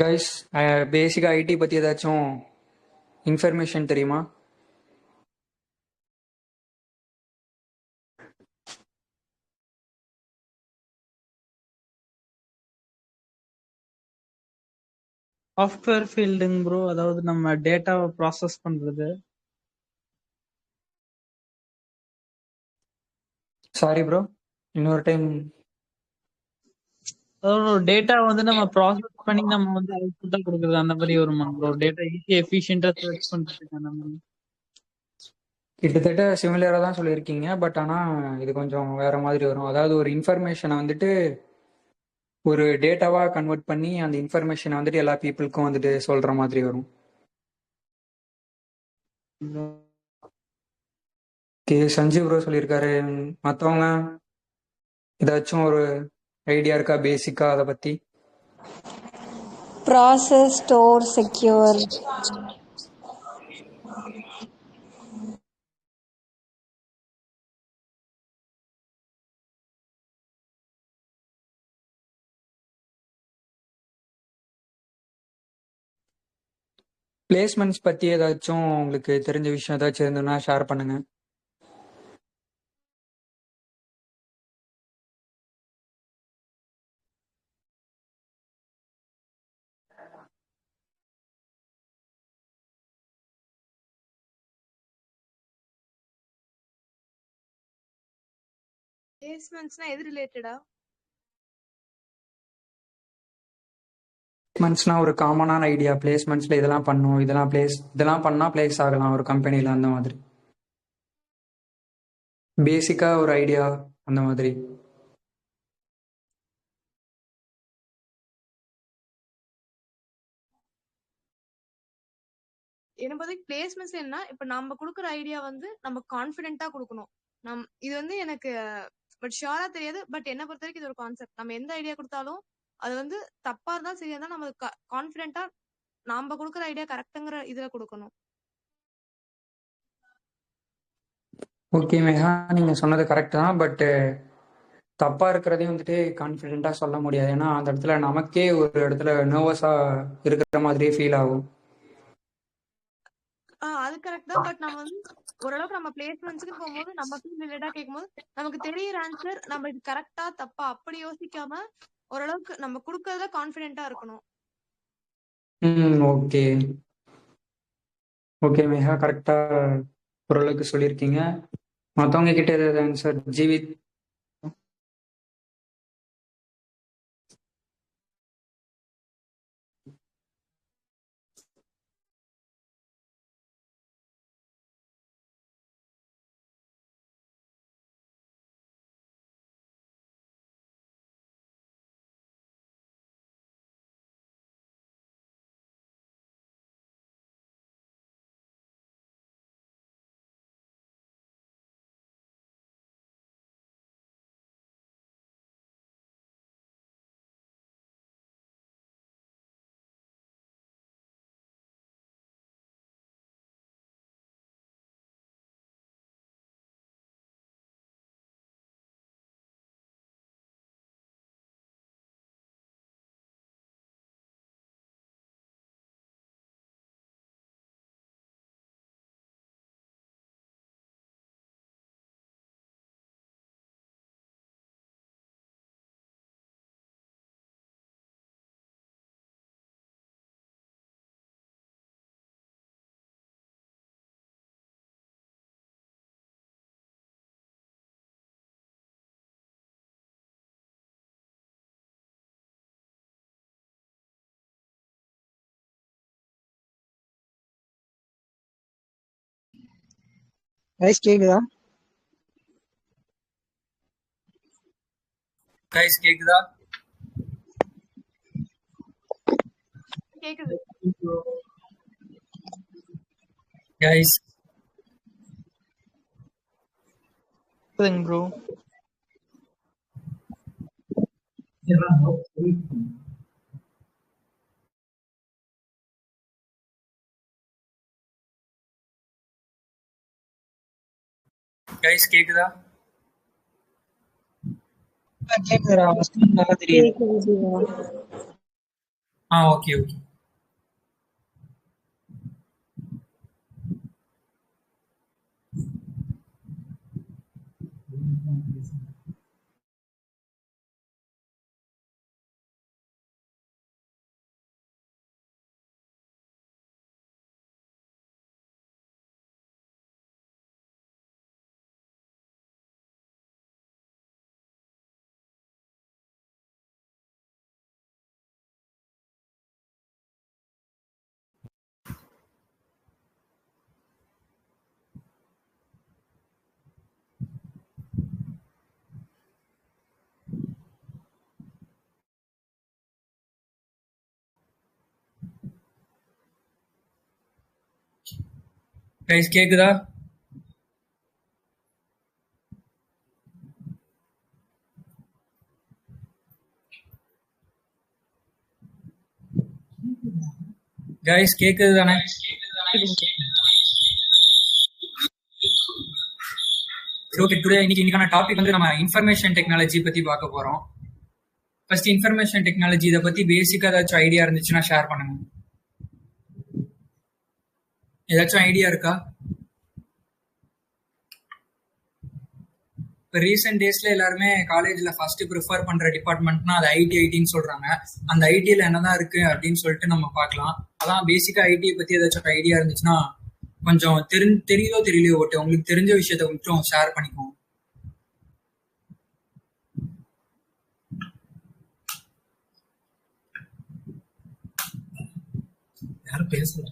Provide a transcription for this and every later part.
Guys, பேசிக்கா ID பத்தி ஏதாச்சும் இன்ஃபர்மேஷன் தெரியுமா? சாஃப்ட்வேர் ஃபீல்டுங்க ப்ரோ. அதாவது நம்ம டேட்டாவை ப்ராசஸ் பண்றது. சாரி ப்ரோ, இன்னொரு டைம். அதாவது ஒரு டேட்டா வந்து நம்ம ப்ராசஸ் பண்ணி நம்ம வந்து அவுட்புட்டா கொடுக்குறது, அந்த மாதிரி வருமா ப்ரோ? டேட்டா ஈஸி எஃபிஷியன்டா சர்ச் பண்றதுக்கு அந்த மாதிரி. கிட்டத்தட்ட சிமிலராக தான் சொல்லியிருக்கீங்க, பட் ஆனால் இது கொஞ்சம் வேற மாதிரி வரும். அதாவது ஒரு இன்ஃபர்மேஷனை வந்துட்டு ஒரு டேட்டாவாக கன்வெர்ட் பண்ணி அந்த இன்ஃபர்மேஷனை வந்துட்டு எல்லா பீப்புளுக்கும் வந்துட்டு சொல்ற மாதிரி வரும். ஓகே, சஞ்சீவ் ப்ரோ சொல்லியிருக்காரு. மற்றவங்க ஏதாச்சும் ஒரு ஐடியா இருக்கா பேசிக்கா அதை பற்றி? Process, store, secure. பிளேஸ்மெண்ட்ஸ் பற்றி ஏதாச்சும் உங்களுக்கு தெரிஞ்ச விஷயம் ஏதாச்சும் இருந்ததுன்னா ஷேர் பண்ணுங்க. பிளேஸ்மெண்ட்ஸ்னா எது ரிலேட்டடா? பிளேஸ்மெண்ட்ஸ்னா ஒரு காமனான ஐடியா. பிளேஸ்மெண்ட்ஸ்ல இதெல்லாம் பண்ணும், இதெல்லாம் பண்ணா பிளேஸ் ஆகலாம் ஒரு கம்பெனில, அந்த மாதிரி பேசிக்கா ஒரு ஐடியா அந்த மாதிரி. என்ன பொறுத்த பிளேஸ்மெண்ட்ஸ் என்ன, இப்ப நம்ம கொடுக்குற ஐடியா வந்து நம்ம கான்பிடென்ட்டா கொடுக்கணும். இது வந்து எனக்கு பட் ஷியரா தெரியாது. பட் என்ன பொறுத்த வரைக்கும் இது ஒரு கான்செப்ட். நம்ம எந்த ஐடியா கொடுத்தாலும் அது வந்து தப்பா இருந்தா சரியா இருந்தா நம்ம கான்பிடென்ட்டா நாம கொடுக்குற ஐடியா கரெக்டுங்கிற இதுல கொடுக்கணும். ஓகே மேகா, நீங்க சொன்னது கரெக்ட் தான். பட் தப்பா இருக்கிறதையும் வந்துட்டு கான்ஃபிடென்ட்டா சொல்ல முடியாது. ஏன்னா அந்த இடத்துல நமக்கே ஒரு இடத்துல நர்வஸா இருக்கிற மாதிரியே ஃபீல் ஆகும். அது கரெக்ட் தான். பட் நம்ம வந்து ஓரளவுக்கு நம்ம பிளேஸ்மெண்ட்ஸ்க்கு போகும்போது நம்ம ஃபீல்ட் ரிலேட்டடா கேட்கும்போது நமக்கு தெரியுற ஆன்சர் நம்ம இது கரெக்டா தப்பா அப்படி யோசிக்காம ஓரளவுக்கு நம்ம கொடுக்கறதுல கான்பிடென்ட்டா இருக்கணும். ஓகே ஓகே மேகா, கரெக்டா ஓரளவுக்கு சொல்லியிருக்கீங்க. மற்றவங்க கிட்ட ஏதாவது ஆன்சர்? ஜீவித். கைஸ் கேக்குதா? கைஸ் கேக்குதா? கேக்குது கைஸ் ப்ரோ. கைஸ் கேக்குதா? கேக்குதுடா, ஃபர்ஸ்ட் நல்லா தெரியுது. கேக்குது ஜீவா. Okay okay. கைஸ் கேக்குதா? கைஸ் கேக்குது தானே? ஓகே. இன்னைக்கான டாபிக் வந்து நம்ம இன்ஃபர்மேஷன் டெக்னாலஜி பத்தி பார்க்க போறோம். ஃபர்ஸ்ட் இன்ஃபர்மேஷன் டெக்னாலஜி இதை பத்தி பேசிக்கா ஏதாச்சும் ஐடியா இருந்துச்சுன்னா ஷேர் பண்ணுங்க. ஏதாச்சும் ஐடியா இருக்கா? இப்போ ரீசெண்ட் டேஸ்ல எல்லாருமே காலேஜ்ல ஃபர்ஸ்ட் ப்ரிஃபர் பண்ற டிபார்ட்மெண்ட்னா அது ஐடின்னு சொல்றாங்க. அந்த ஐடியில என்னதான் இருக்கு அப்படின்னு சொல்லிட்டு நம்ம பார்க்கலாம். அதான் பேசிக்கா ஐடியை பத்தி ஏதாச்சும் ஐடியா இருந்துச்சுன்னா கொஞ்சம் தெரியுதோ தெரியலையோ உங்களுக்கு தெரிஞ்ச விஷயத்த கொஞ்சம் ஷேர் பண்ணிக்கோங்க. யாரும் பேசல.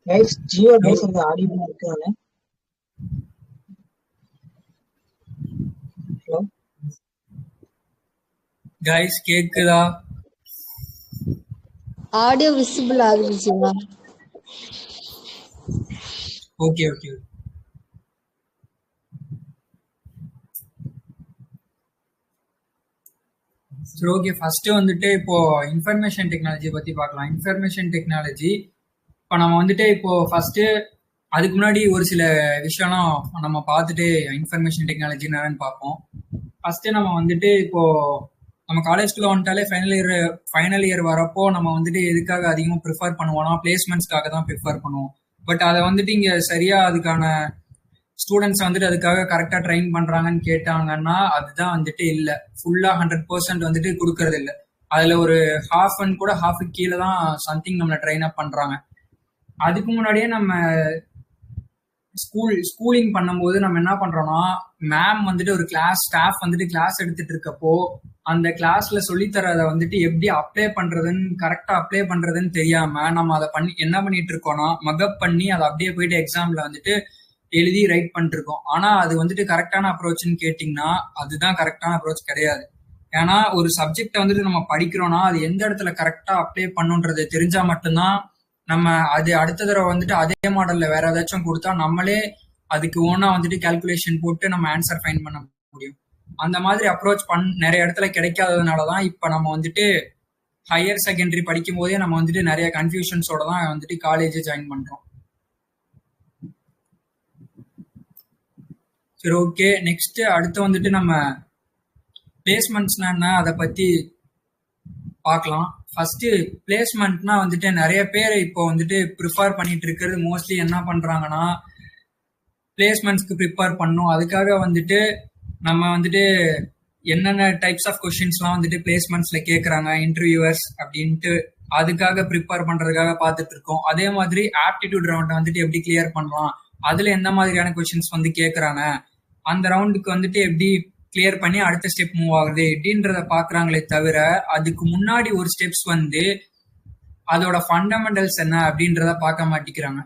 கைஸ் ஜியோ பேசுறது ஆடியோ இருக்குதானே? ஹலோ கைஸ் கேக்குதா? ஆடியோ விசிபிள் ஆகுது ஜீவா. Okay okay. சரி ஓகே. ஃபர்ஸ்ட் வந்துட்டு இப்போ இன்ஃபர்மேஷன் டெக்னாலஜி பத்தி பார்க்கலாம். இன்ஃபர்மேஷன் டெக்னாலஜி இப்போ நம்ம வந்துட்டு இப்போ ஃபர்ஸ்ட் அதுக்கு முன்னாடி ஒரு சில விஷயம்லாம் நம்ம பார்த்துட்டு இன்ஃபர்மேஷன் டெக்னாலஜி என்னன்னு பார்ப்போம். ஃபர்ஸ்ட் நம்ம வந்துட்டு இப்போ நம்ம காலேஜ்குள்ள வந்துட்டாலே ஃபைனல் இயர் வரப்போ நம்ம வந்துட்டு எதுக்காக அதிகமாக ப்ரிஃபர் பண்ணுவோம்னா பிளேஸ்மெண்ட்ஸ்க்காக தான் ப்ரிஃபர் பண்ணுவோம். பட் அதை வந்துட்டு இங்கே சரியா அதுக்கான ஸ்டூடெண்ட்ஸ் வந்துட்டு அதுக்காக கரெக்டாக ட்ரெயின் பண்றாங்கன்னு கேட்டாங்கன்னா அதுதான் வந்துட்டு இல்லை. ஃபுல்லா 100% வந்துட்டு கொடுக்கறது இல்லை. அதுல ஒரு ஹாஃப் அண்ட் கூட ஹாஃபுக்கு கீழே தான் சம்திங் நம்மளை ட்ரெயின் அப் பண்றாங்க. அதுக்கு முன்னாடியே நம்ம ஸ்கூலிங் பண்ணும்போது நம்ம என்ன பண்றோம்னா மேம் வந்துட்டு ஒரு ஸ்டாஃப் வந்துட்டு கிளாஸ் எடுத்துட்டு இருக்கப்போ அந்த கிளாஸ்ல சொல்லித்தரதை வந்துட்டு எப்படி கரெக்டா அப்ளை பண்றதுன்னு தெரியாம நம்ம அதை என்ன பண்ணிட்டு இருக்கோம்னா மகப் பண்ணி அதை அப்படியே போயிட்டு எக்ஸாம்ல வந்துட்டு எழுதி ரைட் பண்ணிட்டு இருக்கோம். ஆனா அது வந்துட்டு கரெக்டான அப்ரோச்னு கேட்டீங்கன்னா அதுதான் கரெக்டான அப்ரோச் கிடையாது. ஏன்னா ஒரு சப்ஜெக்ட வந்துட்டு நம்ம படிக்கிறோம்னா அது எந்த இடத்துல கரெக்டா அப்ளை பண்ணுன்றது தெரிஞ்சா மட்டும்தான் நம்ம அது அடுத்த தடவை வந்துட்டு அதே மாடல்ல வேற ஏதாச்சும் கொடுத்தா நம்மளே அதுக்கு ஓனா வந்துட்டு கால்குலேஷன் போட்டு நம்ம ஆன்சர் ஃபைண்ட் பண்ண முடியும். அந்த மாதிரி அப்ரோச் நிறைய இடத்துல கிடைக்காததுனாலதான் இப்ப நம்ம வந்துட்டு ஹையர் செகண்டரி படிக்கும் போதே நம்ம வந்துட்டு நிறைய கன்ஃபியூஷன்ஸோட தான் வந்துட்டு காலேஜ் ஜாயின் பண்றோம். சரி ஓகே. நெக்ஸ்ட் அடுத்து வந்துட்டு நம்ம பிளேஸ்மெண்ட்ஸ்னா என்ன அதை பத்தி பார்க்கலாம். ஃபர்ஸ்ட் பிளேஸ்மெண்ட்னா வந்துட்டு நிறைய பேர் இப்போ வந்துட்டு ப்ரிஃபர் பண்ணிட்டு இருக்கிறது மோஸ்ட்லி என்ன பண்றாங்கன்னா பிளேஸ்மெண்ட்ஸ்க்கு ப்ரிப்பேர் பண்ணும். அதுக்காக வந்துட்டு நம்ம வந்துட்டு என்னென்ன டைப்ஸ் ஆஃப் கொஸ்டின்ஸ்லாம் வந்துட்டு பிளேஸ்மெண்ட்ஸ்ல கேட்கறாங்க இன்டர்வியூவர்ஸ் அப்படின்ட்டு அதுக்காக ப்ரிப்பேர் பண்றதுக்காக பார்த்துட்டு இருக்கோம். அதே மாதிரி ஆப்டிடியூட் ரவுண்டை வந்துட்டு எப்படி கிளியர் பண்ணலாம், அதுல எந்த மாதிரியான கொஸ்டின்ஸ் வந்து கேட்கறாங்க, அந்த ரவுண்டுக்கு வந்துட்டு எப்படி கிளியர் பண்ணி அடுத்த ஸ்டெப் மூவ் ஆகுது அப்படின்றத பாக்குறாங்களே தவிர அதுக்கு முன்னாடி ஒரு ஸ்டெப்ஸ் வந்து அதோட ஃபண்டமெண்டல்ஸ் என்ன அப்படின்றத பார்க்க மாட்டேங்கிறாங்க.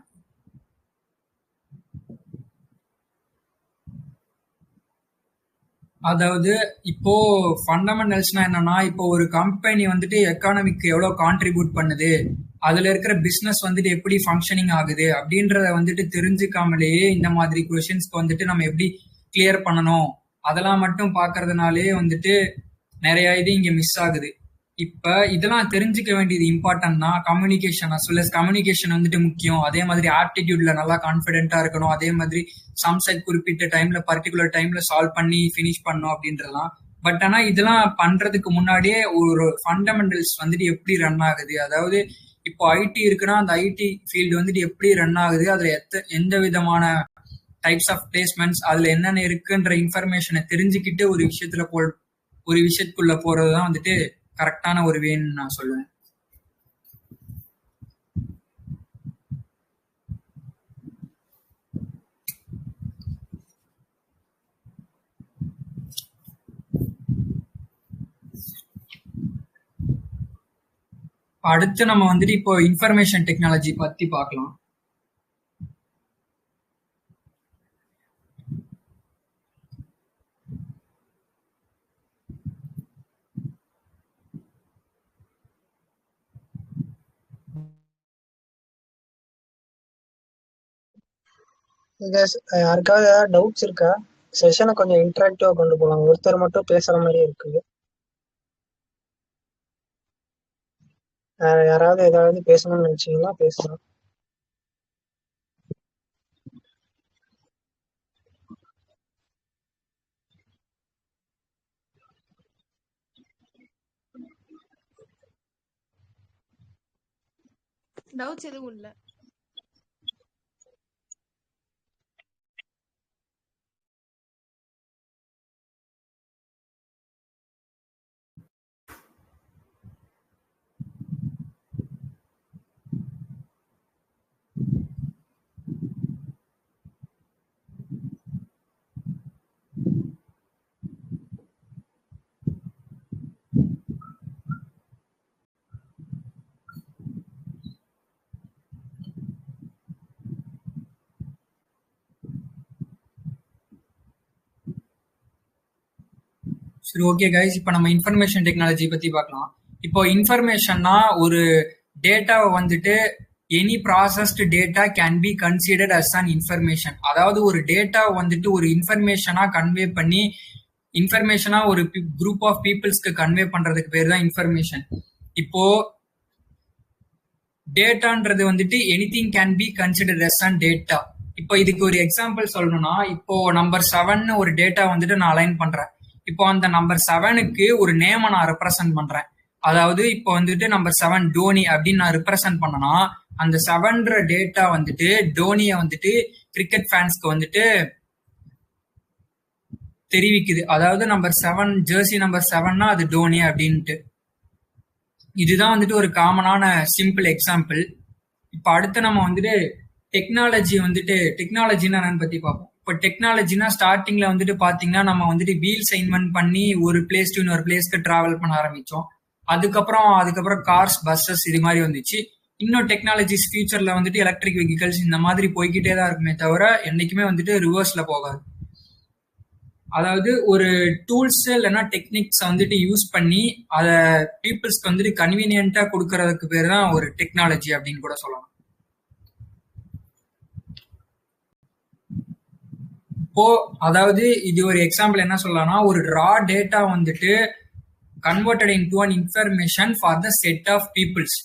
அதாவது இப்போ ஃபண்டமெண்டல்ஸ்னா என்னன்னா இப்போ ஒரு கம்பெனி வந்துட்டு எக்கானமிக்கு எவ்வளவு கான்ட்ரிபியூட் பண்ணுது, அதுல இருக்கிற பிசினஸ் வந்துட்டு எப்படி ஃபங்க்ஷனிங் ஆகுது அப்படின்றத வந்துட்டு தெரிஞ்சுக்காமலேயே இந்த மாதிரி கொஸ்டின்ஸ்க்கு வந்துட்டு நம்ம எப்படி கிளியர் பண்ணணும் அதெல்லாம் மட்டும் பாக்குறதுனாலே வந்துட்டு நிறைய இது இங்க மிஸ் ஆகுது. இப்ப இதெல்லாம் தெரிஞ்சுக்க வேண்டியது இம்பார்ட்டன்ட் தான். Communication as well as communication வந்துட்டு முக்கியம். அதே மாதிரி ஆப்டிடியூட்ல நல்லா கான்பிடென்ட்டா இருக்கணும். அதே மாதிரி சம் செட் குறிப்பிட்ட டைம்ல பர்டிகுலர் டைம்ல சால்வ் பண்ணி ஃபினிஷ் பண்ணணும் அப்படின்றலாம். பட் ஆனா இதெல்லாம் பண்றதுக்கு முன்னாடியே ஒரு ஃபண்டமெண்டல்ஸ் வந்துட்டு எப்படி ரன் ஆகுது, அதாவது இப்போ ஐடி இருக்குன்னா அந்த ஐடி ஃபீல்டு வந்துட்டு எப்படி ரன் ஆகுது, அதுல எந்த விதமான டைப்ஸ் ஆஃப் பிளேஸ்மெண்ட்ஸ், அதுல என்னென்ன இருக்குன்ற இன்ஃபர்மேஷனை தெரிஞ்சுக்கிட்டு ஒரு விஷயத்துக்குள்ள போறதுதான் வந்துட்டு கரெக்டான ஒரு வேன்னு நான் சொல்லுவேன். அடுத்து நம்ம வந்துட்டு இப்போ இன்ஃபர்மேஷன் டெக்னாலஜி பத்தி பார்க்கலாம். யாருக்காவது ஏதாவது டவுட்ஸ் இருக்கா? செஷனை கொஞ்சம் இன்டராக்டிவா கொண்டு போகலாம். ஒருத்தர் மட்டும் பேசுற மாதிரி இருக்கு. யாராவது ஏதாவது பேசணும்னு நினைச்சீங்கன்னா பேசலாம். டவுட்ஸ் எதுவும் இல்ல. சரி, ஓகே கைஸ், இப்போ நம்ம இன்ஃபர்மேஷன் டெக்னாலஜி பத்தி பார்க்கலாம். இப்போ இன்ஃபர்மேஷன்னா ஒரு டேட்டாவை வந்துட்டு any processed data can be considered as an information. அதாவது ஒரு டேட்டா வந்துட்டு ஒரு இன்ஃபர்மேஷனா கன்வே பண்ணி இன்ஃபர்மேஷனா ஒரு குரூப் ஆஃப் பீப்புள்ஸ்க்கு கன்வே பண்றதுக்கு பேர் தான் இன்ஃபர்மேஷன். இப்போ டேட்டான்றது வந்துட்டு anything can be considered as an data. இப்போ இதுக்கு ஒரு எக்ஸாம்பிள் சொல்லணும்னா, இப்போ நம்பர் 7 ஒரு டேட்டா வந்துட்டு நான் அலைன் பண்றேன். இப்போ அந்த நம்பர் 7க்கு ஒரு நேமை நான் ரெப்ரசன்ட் பண்றேன். அதாவது இப்போ வந்துட்டு நம்பர் 7 டோனி அப்படின்னு நான் ரெப்ரசன்ட் பண்ணனா, அந்த 7ன்ற டேட்டா வந்துட்டு டோனியை வந்துட்டு கிரிக்கெட் ஃபேன்ஸ்க்கு வந்துட்டு தெரிவிக்குது. அதாவது நம்பர் 7 ஜெர்சி நம்பர் 7னா அது டோனி அப்படின்ட்டு. இதுதான் வந்துட்டு ஒரு காமனான சிம்பிள் எக்ஸாம்பிள். இப்போ அடுத்து நம்ம வந்துட்டு டெக்னாலஜின்னா என்னன்னு பத்தி பார்ப்போம். இப்போ டெக்னாலஜினா ஸ்டார்டிங்ல வந்துட்டு பாத்தீங்கன்னா நம்ம வந்துட்டு வீல்ஸ் இன்வென்ட் பண்ணி ஒரு பிளேஸ் டு இன்னொரு பிளேஸ்க்கு டிராவல் பண்ண ஆரம்பிச்சோம். அதுக்கப்புறம் கார்ஸ், பஸ்ஸஸ் இது மாதிரி வந்துச்சு. இன்னும் டெக்னாலஜிஸ் ஃபியூச்சர்ல வந்துட்டு எலக்ட்ரிக் வெஹிக்கல்ஸ் இந்த மாதிரி போய்கிட்டே தான் இருக்குமே தவிர என்னைக்குமே வந்துட்டு ரிவர்ஸ்ல போகாது. அதாவது ஒரு டூல்ஸ் இல்லைன்னா டெக்னிக்ஸ் வந்துட்டு யூஸ் பண்ணி அதை பீப்புள்ஸ்க்கு வந்துட்டு கன்வீனியன்ட்டா கொடுக்கறதுக்கு பேர் தான் ஒரு டெக்னாலஜி அப்படின்னு கூட சொல்லலாம். இப்போ அதாவது இது ஒரு எக்ஸாம்பிள் என்ன சொல்லலாம்னா, ஒரு ரா டேட்டா வந்துட்டு converted into an information for the set of peoples.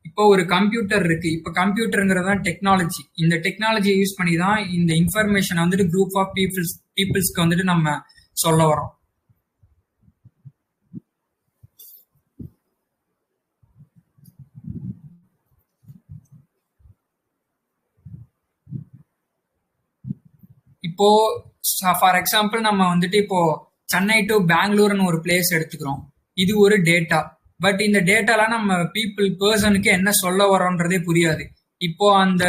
இப்போ ஒரு கம்ப்யூட்டர் இருக்கு. இப்போ கம்ப்யூட்டருங்கிறது தான் டெக்னாலஜி. இந்த டெக்னாலஜியை யூஸ் பண்ணி தான் இந்த இன்ஃபர்மேஷன் வந்துட்டு குரூப் ஆஃப் பீப்புள்ஸ்க்கு வந்துட்டு நம்ம சொல்ல வரோம். இப்போ ஃபார் எக்ஸாம்பிள் நம்ம வந்துட்டு இப்போ சென்னை டு பெங்களூர்னு ஒரு பிளேஸ் எடுத்துக்கிறோம். இது ஒரு டேட்டா. பட் இந்த டேட்டால நம்ம பர்சனுக்கு என்ன சொல்ல வரோன்றதே புரியாது. இப்போ அந்த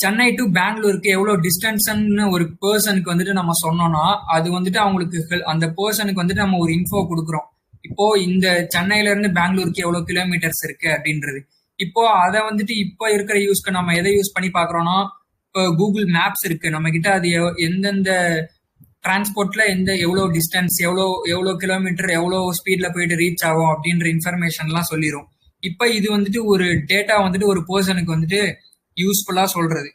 சென்னை டு பெங்களூருக்கு எவ்வளவு டிஸ்டன்ஸ்ன்னு ஒரு பர்சனுக்கு வந்துட்டு நம்ம சொன்னோம்னா அது வந்துட்டு அவங்களுக்கு அந்த பர்சனுக்கு வந்துட்டு நம்ம ஒரு இன்ஃபோ கொடுக்குறோம். இப்போ இந்த சென்னையில இருந்து பெங்களூருக்கு எவ்வளவு கிலோமீட்டர்ஸ் இருக்கு அப்படின்றது. இப்போ அதை வந்துட்டு இப்போ இருக்கிற யூஸ்க்கு நம்ம எதை யூஸ் பண்ணி பாக்குறோம்னா, இப்போ கூகுள் மேப்ஸ் இருக்கு நம்ம கிட்ட. அது எந்தெந்த டிரான்ஸ்போர்ட்ல எவ்வளவு டிஸ்டன்ஸ், எவ்வளவு கிலோமீட்டர், எவ்வளவு ஸ்பீட்ல போயிட்டு ரீச் ஆகும் அப்படின்ற இன்ஃபர்மேஷன் எல்லாம் சொல்லிடும். இப்ப இது வந்துட்டு ஒரு டேட்டா வந்துட்டு ஒரு பர்சனுக்கு வந்துட்டு யூஸ்ஃபுல்லா சொல்றது.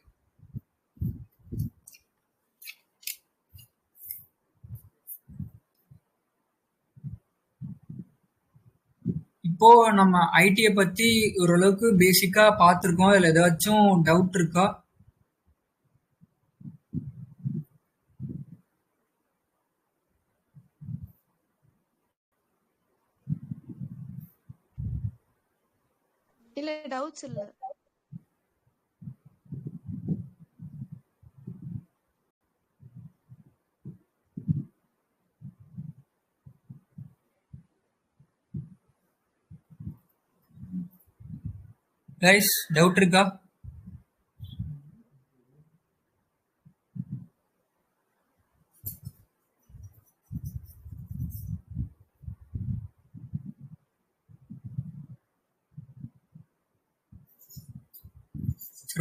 இப்போ நம்ம ஐடியை பத்தி ஓரளவுக்கு பேசிக்கா பார்த்துருக்கோம். இதுல ஏதாச்சும் டவுட் இருக்கா? இல்ல டவுட்ஸ் இல்ல. கைஸ் டவுட் இருக்கா?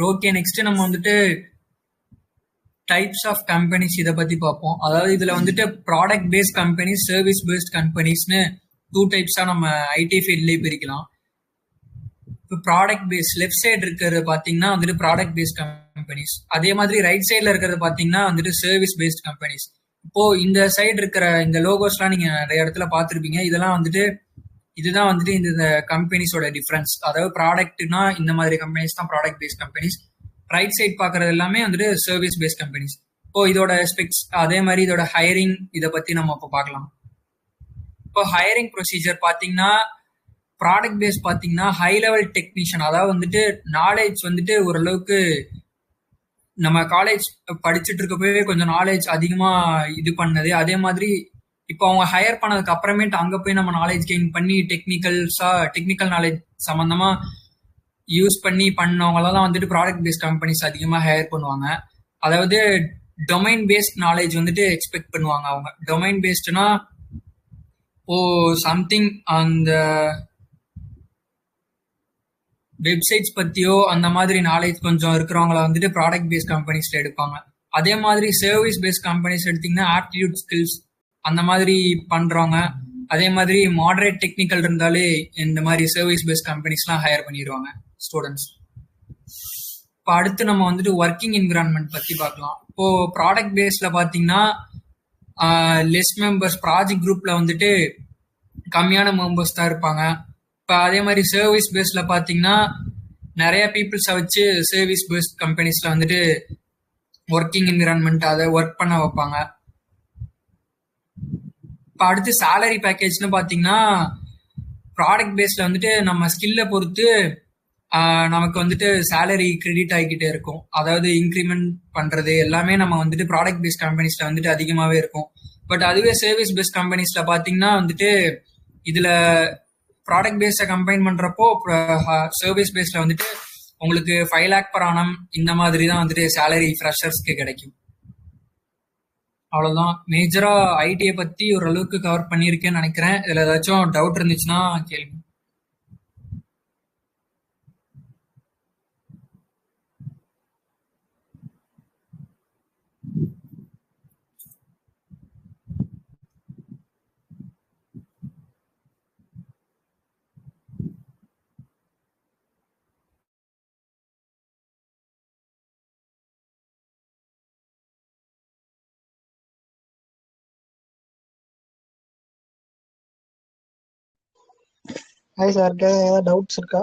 ஓகே, நெக்ஸ்ட் நம்ம வந்துட்டு டைப்ஸ் ஆஃப் கம்பெனிஸ் இதை பத்தி பார்ப்போம். அதாவது இதுல வந்துட்டு product based companies, service based கம்பெனிஸ்னு 2 டைப்ஸா நம்ம ஐடி ஃபீல்ட்லயே பிரிக்கலாம். இப்போ ப்ராடக்ட் பேஸ்ட் லெஃப்ட் சைடு இருக்கிறது பாத்தீங்கன்னா வந்துட்டு ப்ராடக்ட் பேஸ்ட் கம்பெனிஸ், அதே மாதிரி ரைட் சைட்ல இருக்கிறது பாத்தீங்கன்னா வந்துட்டு சர்வீஸ் பேஸ்ட் கம்பெனிஸ். இப்போ இந்த சைடு இருக்கிற இந்த லோகோஸ்லாம் நீங்க நிறைய இடத்துல பார்த்துருப்பீங்க. இதெல்லாம் வந்துட்டு இதுதான் வந்துட்டு இந்த கம்பெனிஸோட டிஃபரன்ஸ். அதாவது ப்ராடக்ட்னா இந்த மாதிரி கம்பெனிஸ் தான் product based companies. Right side பாக்குறது எல்லாமே வந்துட்டு சர்வீஸ் பேஸ்ட் கம்பெனிஸ். இப்போ இதோட ஸ்பெக்ஸ், அதே மாதிரி இதோட ஹையரிங் இதை பத்தி நம்ம இப்போ பார்க்கலாம். இப்போ ஹையரிங் ப்ரொசீஜர் பாத்தீங்கன்னா ப்ராடக்ட் பேஸ் பாத்தீங்கன்னா ஹை லெவல் டெக்னீஷியன், அதாவது வந்துட்டு நாலேஜ் வந்துட்டு ஓரளவுக்கு நம்ம காலேஜ் படிச்சுட்டு இருக்கப்பவே கொஞ்சம் நாலேஜ் அதிகமா இது பண்ணது. அதே மாதிரி இப்போ அவங்க ஹையர் பண்ணதுக்கு அப்புறமேட்டு அங்க போய் நம்ம நாலேஜ் கெயின் பண்ணி டெக்னிக்கல் நாலேஜ் சம்பந்தமா யூஸ் பண்ணி பண்ணவங்களெல்லாம் வந்துட்டு ப்ராடக்ட் பேஸ்ட் கம்பெனிஸ் அதிகமாக ஹையர் பண்ணுவாங்க. அதாவது டொமைன் பேஸ்ட் நாலேஜ் வந்துட்டு எக்ஸ்பெக்ட் பண்ணுவாங்க அவங்க. டொமைன் பேஸ்ட்னா ஓ சம்திங் அந்த வெப்சைட்ஸ் பத்தியோ அந்த மாதிரி நாலேஜ் கொஞ்சம் இருக்கிறவங்கள வந்துட்டு ப்ராடக்ட் பேஸ்ட் கம்பெனிஸ்ல எடுப்பாங்க. அதே மாதிரி சர்வீஸ் பேஸ்ட் கம்பெனிஸ் எடுத்தீங்கன்னா ஆப்டிடியூட் ஸ்கில்ஸ் அந்த மாதிரி பண்றவங்க, அதே மாதிரி மாடரேட் டெக்னிக்கல் இருந்தாலே இந்த மாதிரி சர்வீஸ் பேஸ்ட் கம்பெனிஸ்லாம் ஹையர் பண்ணிடுவாங்க ஸ்டூடெண்ட்ஸ். இப்போ அடுத்து நம்ம வந்துட்டு ஒர்க்கிங் என்விரான்மெண்ட் பத்தி பார்க்கலாம். இப்போ ப்ராடக்ட் பேஸ்ட்ல பாத்தீங்கன்னா லெஸ் மெம்பர்ஸ், ப்ராஜெக்ட் குரூப்ல வந்துட்டு கம்மியான மெம்பர்ஸ் தான் இருப்பாங்க. இப்போ அதே மாதிரி சர்வீஸ் பேஸ்ட்ல பாத்தீங்கன்னா நிறைய பீப்புள்ஸை வச்சு சர்வீஸ் பேஸ்ட் கம்பெனிஸ்ல வந்துட்டு ஒர்க்கிங் என்விரான்மெண்ட் அதை ஒர்க் பண்ண வைப்பாங்க. இப்போ அடுத்து சேலரி பேக்கேஜ்னு பாத்தீங்கன்னா ப்ராடக்ட் பேஸ்ட்ல வந்துட்டு நம்ம ஸ்கில்லை பொறுத்து நமக்கு வந்துட்டு சேலரி கிரெடிட் ஆகிக்கிட்டே இருக்கும். அதாவது இன்க்ரிமெண்ட் பண்றது எல்லாமே நம்ம வந்துட்டு ப்ராடக்ட் பேஸ்ட் கம்பெனிஸ்ல வந்துட்டு அதிகமாவே இருக்கும். பட் அதுவே சர்வீஸ் பேஸ்ட் கம்பெனிஸ்ல பாத்தீங்கன்னா வந்துட்டு இதுல ப்ராடக்ட் பேஸ்ட கம்பைன் பண்றப்போ சர்வீஸ் பேஸ்ட்ல வந்துட்டு உங்களுக்கு 5 lakh per annum இந்த மாதிரி தான் வந்துட்டு சேலரி ஃப்ரெஷர்ஸ்க்கு கிடைக்கும். அவ்வளவுதான். மேஜரா ஐடியை பத்தி ஓரளவுக்கு கவர் பண்ணியிருக்கேன்னு நினைக்கிறேன். இதுல ஏதாச்சும் டவுட் இருந்துச்சுன்னா கேளுங்க. ஹாய் சார், ஏதாவது டவுட்ஸ் இருக்கா?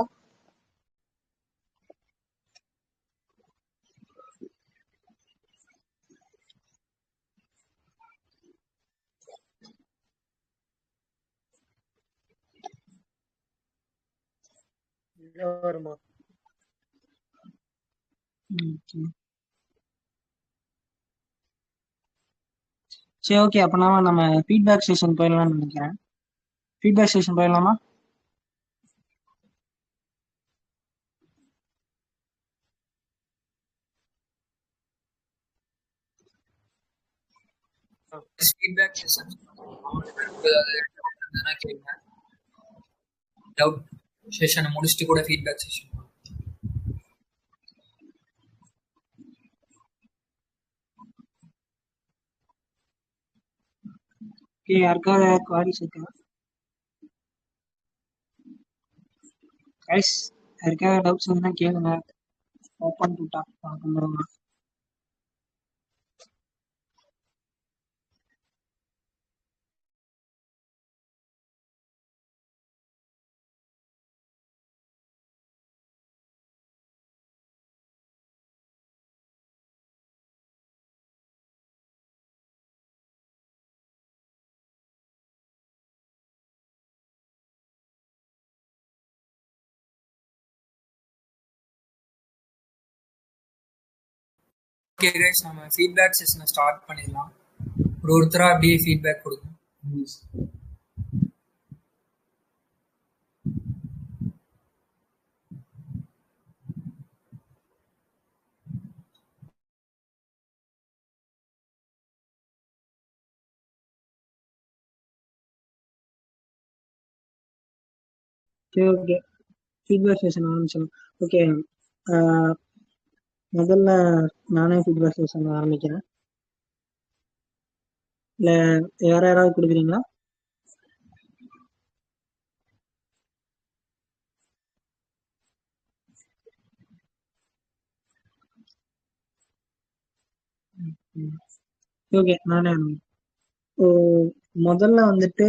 வருமா? சரி, ஓகே. அப்பனா நம்ம ஃபீட்பேக் செஷன் போயிடலாம்னு நினைக்கிறேன். ஃபீட்பேக் செஷன் போயிடலாமா? ஃபீட்பேக் செஷன் கேளுங்க. டவுட் செஷனை முடிச்சுட்டு கூட ஃபீட்பேக் செஷன். ஓகே, யாருக்காவது குவாரிஸ் இருக்கா? கைஸ், யாருக்காவது டவுட்ஸ் இருந்தா கேளுங்க. ஓப்பன் டு டாக் பார்க்க ஓகே கைஸ், நம்ம ஃபீட்பேக் செஷனை ஸ்டார்ட் பண்ணிடலாம். ஒருத்தராக அப்படியே ஃபீட்பேக் கொடுக்கும். சரி, ஓகே. ஃபீட்பேக் செஷன் ஆரம்பிச்சிடலாம். ஓகே, முதல்ல நானே ஃபீட்பேக் செஷன் ஆரம்பிக்கிறேன். இல்லை வேற யாராவது கொடுக்குறீங்களா? ஓகே, நானே ஆரம்பிக்கிறேன். ஓ, முதல்ல வந்துட்டு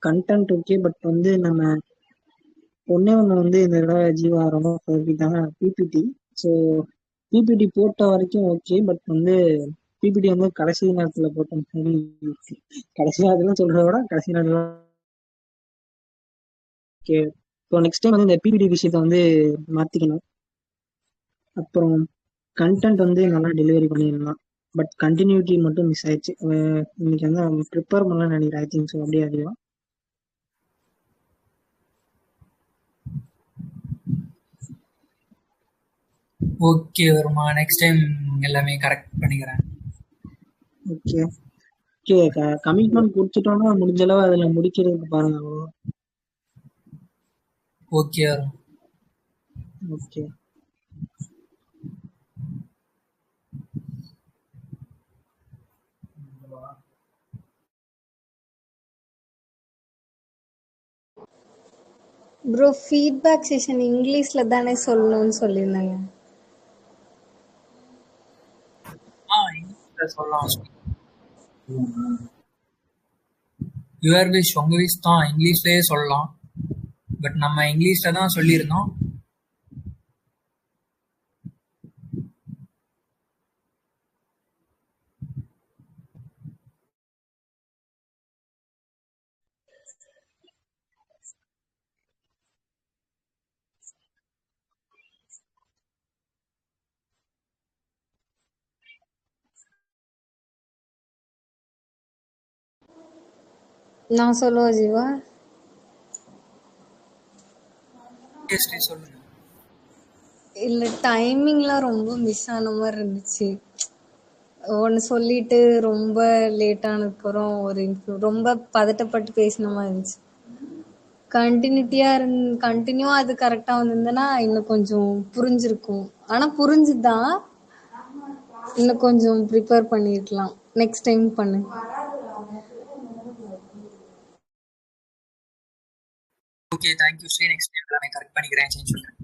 கண்டென்ட் ஓகே, பட் வந்து நம்ம ஒன்னே ஒன்று வந்து இந்த தடவை ஜீவா ரொம்ப சொல்லிட்டாங்க, பிபிடி. ஸோ பிபிடி போட்ட வரைக்கும் ஓகே, பட் வந்து பிபிடி வந்து கடைசி நேரத்தில் போட்ட மாதிரி கடைசி நேரத்துல சொல்றத விட கடைசி நேரத்துல ஓகே. ஸோ நெக்ஸ்ட் டைம் வந்து இந்த பிபிடி விஷயத்த வந்து மாற்றிக்கணும். அப்புறம் கண்டென்ட் வந்து நல்லா டெலிவரி பண்ணிடலாம், பட் கண்டினியூட்டி மட்டும் மிஸ் ஆயிடுச்சு. இன்னைக்கு வந்து அவங்க ப்ரிப்பேர் பண்ணலாம்னு நினைக்கிறேன். ஐ திங்க் ஸோ அப்படியே அதிகம். ஓகே வருமா, நெக்ஸ்ட் டைம் எல்லாமே கரெக்ட் பண்ணிக்கிறேன். ஓகே ஓகே, கமிட்மெண்ட் கொடுத்துட்டோம்னா முடிஞ்ச அளவு அதில் முடிக்கிறதுக்கு பாருங்க. ஓகே வரும். ஓகே, ப்ரோ ஃபீட்பேக் செஷன் இங்கிலீஷ்ல தானே சொல்லணும்னு சொல்லியிருந்தாங்க. இங்கிலீஷ்ல சொல்லலாம். யுவர் விஷ், உங்க விஷ் தான், இங்கிலீஷ்லயே சொல்லலாம். பட் நம்ம இங்கிலீஷ்ல தான் சொல்லியிருந்தோம். நான் சொல்லுவா ஜீவா. சொல்லுங்க. இல்லை டைமிங்லாம் ரொம்ப மிஸ் ஆன மாதிரி இருந்துச்சு. ஒன்று சொல்லிட்டு ரொம்ப லேட் ஆனதுக்கப்புறம் ரொம்ப பதட்டப்பட்டு பேசின மாதிரி இருந்துச்சு. கண்டினியூவா அது கரெக்டாக வந்திருந்தேன்னா இன்னும் கொஞ்சம் புரிஞ்சிருக்கும். ஆனால் புரிஞ்சுதான், இன்னும் கொஞ்சம் ப்ரிப்பேர் பண்ணியிருக்கலாம். நெக்ஸ்ட் டைம் பண்ணு. Okay, thank you Sri. Next time எல்லாமே கரெக்ட் பண்ணிக்கிறேன். சேஞ்ச் பண்ணுறேன்.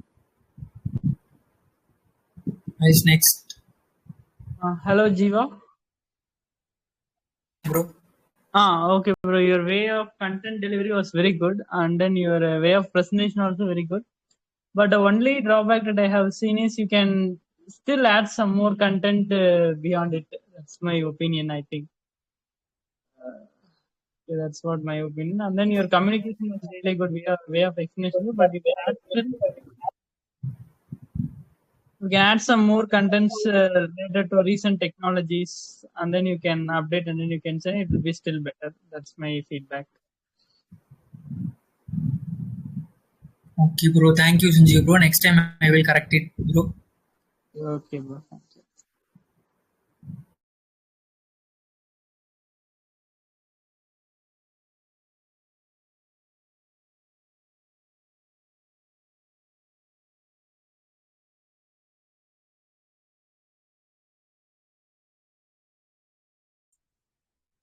Next. Hello, Jiva. Bro. Okay, bro. Your way of content delivery was very good, and then your way of presentation also very good. But the only drawback that I have seen is you can still add some more content beyond it. That's my opinion, I think. Yeah, that's what my opinion. And then your communication was really good. Way of explanation, but you can add some more contents related to recent technologies, and then you can update, and then you can say it will be still better. That's my feedback. Okay, bro. Thank you, Sanjeev, bro. Next time I will correct it, bro. Okay, bro. Thank you.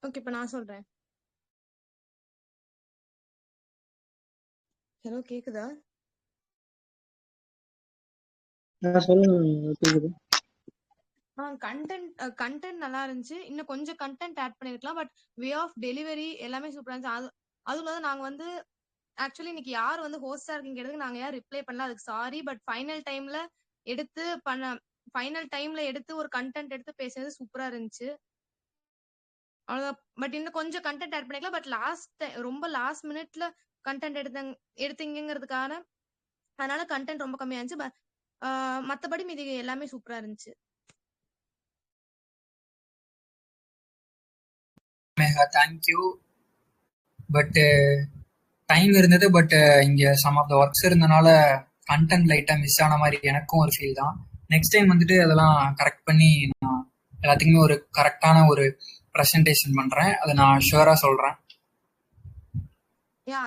Okay, இப்ப நான் சொல்றேன். Hello, கேக்குதா? சொல்லுங்க, கேக்குது. Content நல்லா இருந்துச்சு. இன்னும் கொஞ்சம் கண்டென்ட் ஆட் பண்ணிருக்கலாம், பட் வே ஆஃப் டெலிவரி எல்லாமே சூப்பரா இருந்துச்சு. அதுல நாங்க வந்து ஆக்சுவலி இன்னைக்கு யார் வந்து ஹோஸ்டா இருக்கீங்கிறதுக்கு நாங்க யார் ரிப்ளை பண்ணல, அதுக்கு சாரி. பட் ஃபைனல் டைம்ல எடுத்து ஒரு கண்டென்ட் எடுத்து பேசுறது சூப்பரா இருந்துச்சு. அவ்வளவுதான். பட் இன்னும் கொஞ்சம் கண்டென்ட் ஆட் பண்ணிக்கலாம். பட் ரொம்ப லாஸ்ட் மினிட்ல கண்டென்ட் எடுத்தீங்கிறதுக்கான அதனால கண்டென்ட் ரொம்ப கம்மியா இருந்துச்சு. மத்தபடி மீதி எல்லாமே சூப்பரா இருந்துச்சு. மேகா, தேங்க்யூ. பட் டைம் இருந்தது, பட் இங்கே சம் ஆஃப் த ஒர்க்ஸ் இருந்தனால கண்டென்ட் லைட்டாக மிஸ் ஆன மாதிரி எனக்கும் ஒரு ஃபீல் தான். நெக்ஸ்ட் டைம் வந்துட்டு அதெல்லாம் கரெக்ட் பண்ணி நான் எல்லாத்துக்குமே ஒரு கரெக்டான ஒரு ப்ரெசன்டேஷன் பண்ணுறேன். அதை நான் ஷுவராக சொல்கிறேன்.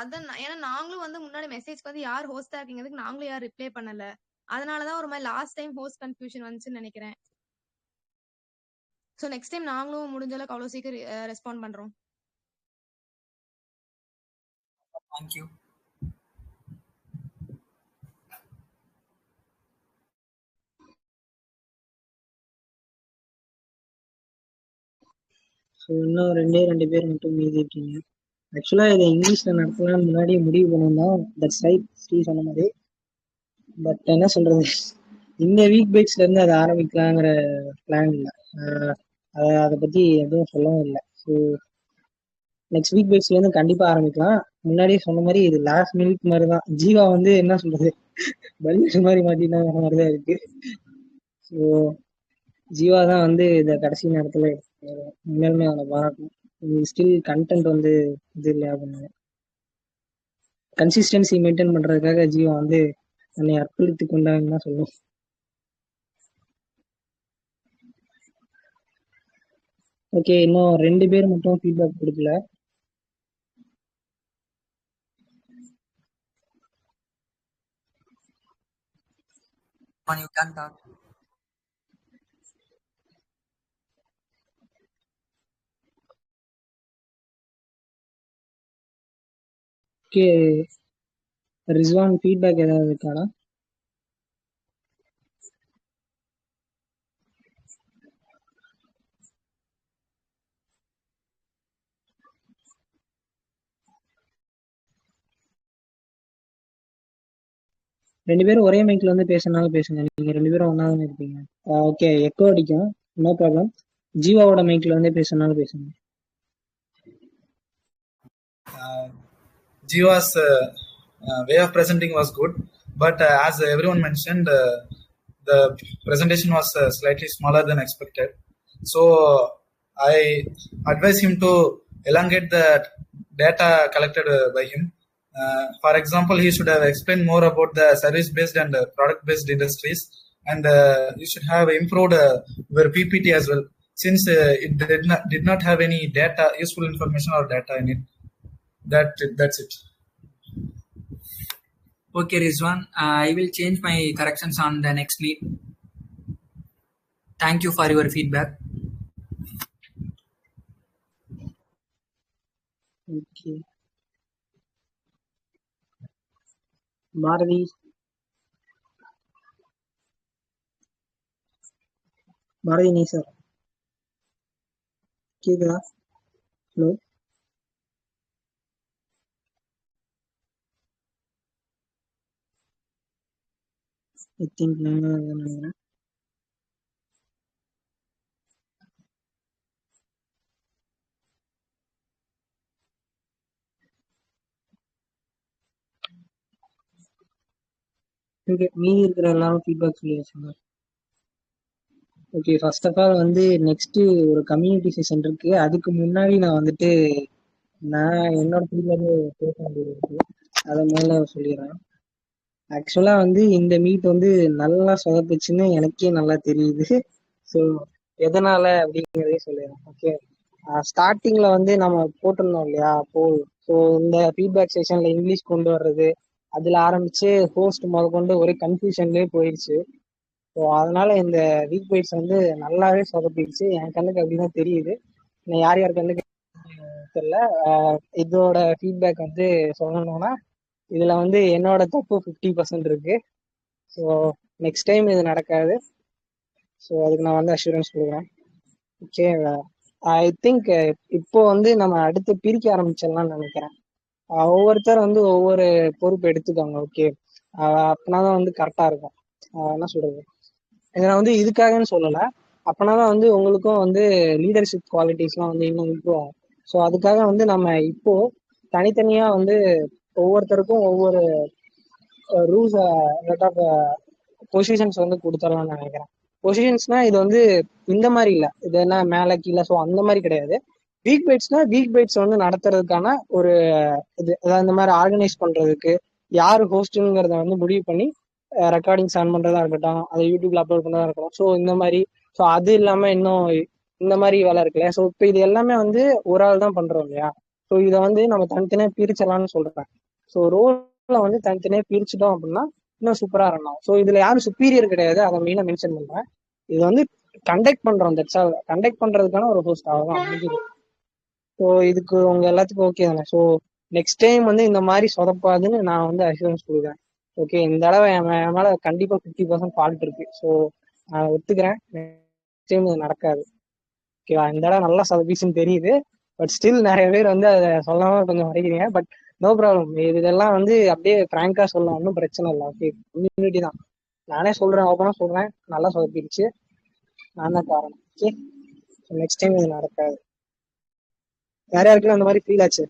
அதான் ஏன்னா நாங்களும் வந்து முன்னாடி மெசேஜ்க்கு வந்து யார் ஹோஸ்டா இருக்கீங்கிறதுக்கு நாங்களும் யார் ரிப்ளை பண்ணல. அதனாலதான் ஒரு மாதிரி லாஸ்ட் டைம் ஹோஸ்ட் கன்ஃபியூஷன் வந்துச்சுன்னு நினைக்கிறேன். ஸோ நெக்ஸ்ட் டைம் நாங்களும் முடிஞ்ச அளவுக்கு அவ்வளோ சீக்கிரம் ரெஸ்பாண்ட் பண்றோம். தேங்க்யூ. ஸோ இன்னும் ரெண்டு பேர் மட்டும் மீதி இருக்கீங்க. ஆக்சுவலாக இதை இங்கிலீஷில் நடத்தலாம்னு முன்னாடியே முடிவு பண்ணியிருந்தோம். தட்ஸ் ரைட், ஸ்ரீ சொன்ன மாதிரி. பட் என்ன சொல்கிறது, இந்த வீக் பைட்ஸ்லேருந்து அதை ஆரம்பிக்கலாங்கிற பிளான் இல்லை. அதை பற்றி எதுவும் சொல்லவும் இல்லை. ஸோ நெக்ஸ்ட் வீக் பைட்ஸ்லேருந்து கண்டிப்பாக ஆரம்பிக்கலாம். முன்னாடியே சொன்ன மாதிரி இது லாஸ்ட் மினிட் மாதிரி தான். ஜீவா வந்து என்ன சொல்கிறது, பல்லிஷ் மாதிரி மாற்றினா மாதிரி தான் இருக்குது. ஸோ ஜீவா தான் வந்து இதை கடைசி நேரத்தில் உண்மையுமே அவனை பாராட்டணும். ஸ்டில் கண்டென்ட் வந்து இது இல்லையா பண்ணாங்க. கன்சிஸ்டன்சி மெயின்டைன் பண்றதுக்காக ஜீவா வந்து தன்னை அர்ப்பணித்து கொண்டாங்கன்னு தான் சொல்லுவோம். ஓகே, இன்னும் 2 பேர் மட்டும் ஃபீட்பேக் கொடுக்கல. You can talk. Okay, Rizwan feedback ஏதாவது இருக்காடா? ரெண்டு பேரும் ஒரே மைக்ல வந்து பேசுனாலும் பேசுங்க. நீங்க 2 பேரும் ஒன்னா தான் இருப்பீங்க. ஓகே, எக்கோ அடிக்கும், நோ ப்ராப்ளம். ஜீவாவோட மைக்ல வந்து பேசுனாலும் பேசுங்க. Jiva's way of presenting was good, but as everyone mentioned, the presentation was slightly smaller than expected. So I advise him to elongate the data collected by him. For example, he should have explained more about the service-based and product-based industries, and you should have improved your PPT as well, since it did not have any data, useful information or data in it. That's it. Okay, Rizwan, I will change my corrections on the next meet. Thank you for your feedback. Okay, Bharathi நீ sir கேக்குதா? Hello, I think நான் நினைக்கிறேன். Okay, மீதி இருக்கிற எல்லாரும் feedback சொல்லி வச்சுங்க. Okay, first of all வந்து நெக்ஸ்ட் ஒரு கம்யூனிட்டி செஷன் இருக்கு. அதுக்கு முன்னாடி நான் என்னோட ஃபீட்பேக் பேச வேண்டியது இருக்கு. அதை முதல்ல சொல்லிடுறேன். ஆக்சுவலா வந்து இந்த மீட் வந்து நல்லா சொதப்புச்சுன்னு எனக்கே நல்லா தெரியுது. ஸோ எதனால அப்படிங்கிறதே சொல்லிடுறேன். ஓகே, ஸ்டார்டிங்ல வந்து நம்ம போட்டிருந்தோம் இல்லையா போல். ஸோ இந்த ஃபீட்பேக் செஷன்ல இங்கிலீஷ் கொண்டு வர்றது, அதுல ஆரம்பிச்சு ஹோஸ்ட் முதற்கொண்டு ஒரே கன்ஃபியூஷன்லயே போயிடுச்சு. ஸோ அதனால இந்த வீக் பைட்ஸ் வந்து நல்லாவே சொதப்பிடுச்சு. என் கண்ணுக்கு அப்படிதான் தெரியுது. யார் யார் கண்ணுக்கு தெரியல. இதோட ஃபீட்பேக் வந்து சொல்லணும்னா இதுல வந்து என்னோட தப்பு 50% இருக்கு. ஸோ நெக்ஸ்ட் டைம் இது நடக்காது. ஸோ அதுக்கு நான் வந்து அஷூரன்ஸ் கொடுக்குறேன். ஓகே, ஐ திங்க் இப்போ வந்து நம்ம அடுத்து பிரிக்க ஆரம்பிச்சிடலாம்னு நினைக்கிறேன். ஒவ்வொருத்தர் வந்து ஒவ்வொரு பொறுப்பு எடுத்துக்கோங்க. ஓகே, அப்பனாதான் வந்து கரெக்டா இருக்கும். என்ன சொல்றது, இதை நான் வந்து இதுக்காகன்னு சொல்லலை. அப்பனாதான் வந்து உங்களுக்கும் வந்து லீடர்ஷிப் குவாலிட்டிஸ்லாம் வந்து இன்னும் இம்ப்ரூவ் ஆகும். ஸோ அதுக்காக வந்து நம்ம இப்போ தனித்தனியா வந்து ஒவ்வொருத்தருக்கும் ஒவ்வொரு ரூல்ஸ் பொசிஷன்ஸ் வந்து கொடுத்துடலாம்னு நினைக்கிறேன். பொசிஷன்ஸ்னா இது வந்து இந்த மாதிரி இல்லை, இது என்ன மேலே கீழே, ஸோ அந்த மாதிரி கிடையாது. வீக் பைட்ஸ் வந்து நடத்துறதுக்கான ஒரு இது, அதாவது இந்த மாதிரி ஆர்கனைஸ் பண்றதுக்கு யாரு ஹோஸ்ட்டுங்கிறத வந்து முடிவு பண்ணி ரெக்கார்டிங்ஸ் ஆன் பண்றதா இருக்கட்டும், அதை யூடியூப்ல அப்லோட் பண்றதா இருக்கட்டும். ஸோ இந்த மாதிரி, ஸோ அது இல்லாம இன்னும் இந்த மாதிரி வேலை இருக்குல்ல. ஸோ இப்போ இது எல்லாமே வந்து ஒரு ஆள் தான் பண்றோம் இல்லையா. ஸோ இதை வந்து நம்ம தனித்தனியா பிரிச்சலாம்னு சொல்றேன். ஸோ ரோல வந்து தனித்தனியா பிரிச்சுட்டோம் அப்படின்னா இன்னும் சூப்பரா ரன் ஆகும். ஸோ இதுல யாரும் சுப்பீரியர் கிடையாது, அதை மெயினா மென்ஷன் பண்றேன். இது வந்து கண்டக்ட் பண்றோம், தட்ஸ் ஆல். கண்டக்ட் பண்றதுக்கான ஒரு ஹோஸ்ட் ஆகும். ஸோ இதுக்கு உங்க எல்லாத்துக்கும் ஓகே தானே? ஸோ நெக்ஸ்ட் டைம் வந்து இந்த மாதிரி சொதப்பாதுன்னு நான் வந்து அஷூரன்ஸ் கொடுக்குறேன். ஓகே, இந்த தடவை என் மேல கண்டிப்பா 50% ஃபால்ட் இருக்கு. ஸோ நான் ஒத்துக்கிறேன், நெக்ஸ்ட் டைம் இது நடக்காது. ஓகேவா? இந்த தடவை நல்லா சொதப்பிச்சுன்னு தெரியுது, பட் ஸ்டில் நிறைய பேர் வந்து அதை சொல்லாம கொஞ்சம் மறைக்கிறீங்க. பட் நோ ப்ராப்ளம், இதெல்லாம் வந்து அப்படியே ஃப்ராங்கா சொல்லலாம், ஒன்றும் பிரச்சனை இல்லை. ஓகே, கம்யூனிட்டி தான். நானே சொல்றேன், ஓப்பனா சொல்றேன், நல்லா சொதப்பிடுச்சு, நான் தான் காரணம். ஓகே, நெக்ஸ்ட் டைம் இது நடக்காது. யார் யாருக்குலாம் அந்த மாதிரி ஃபீல் ஆச்சு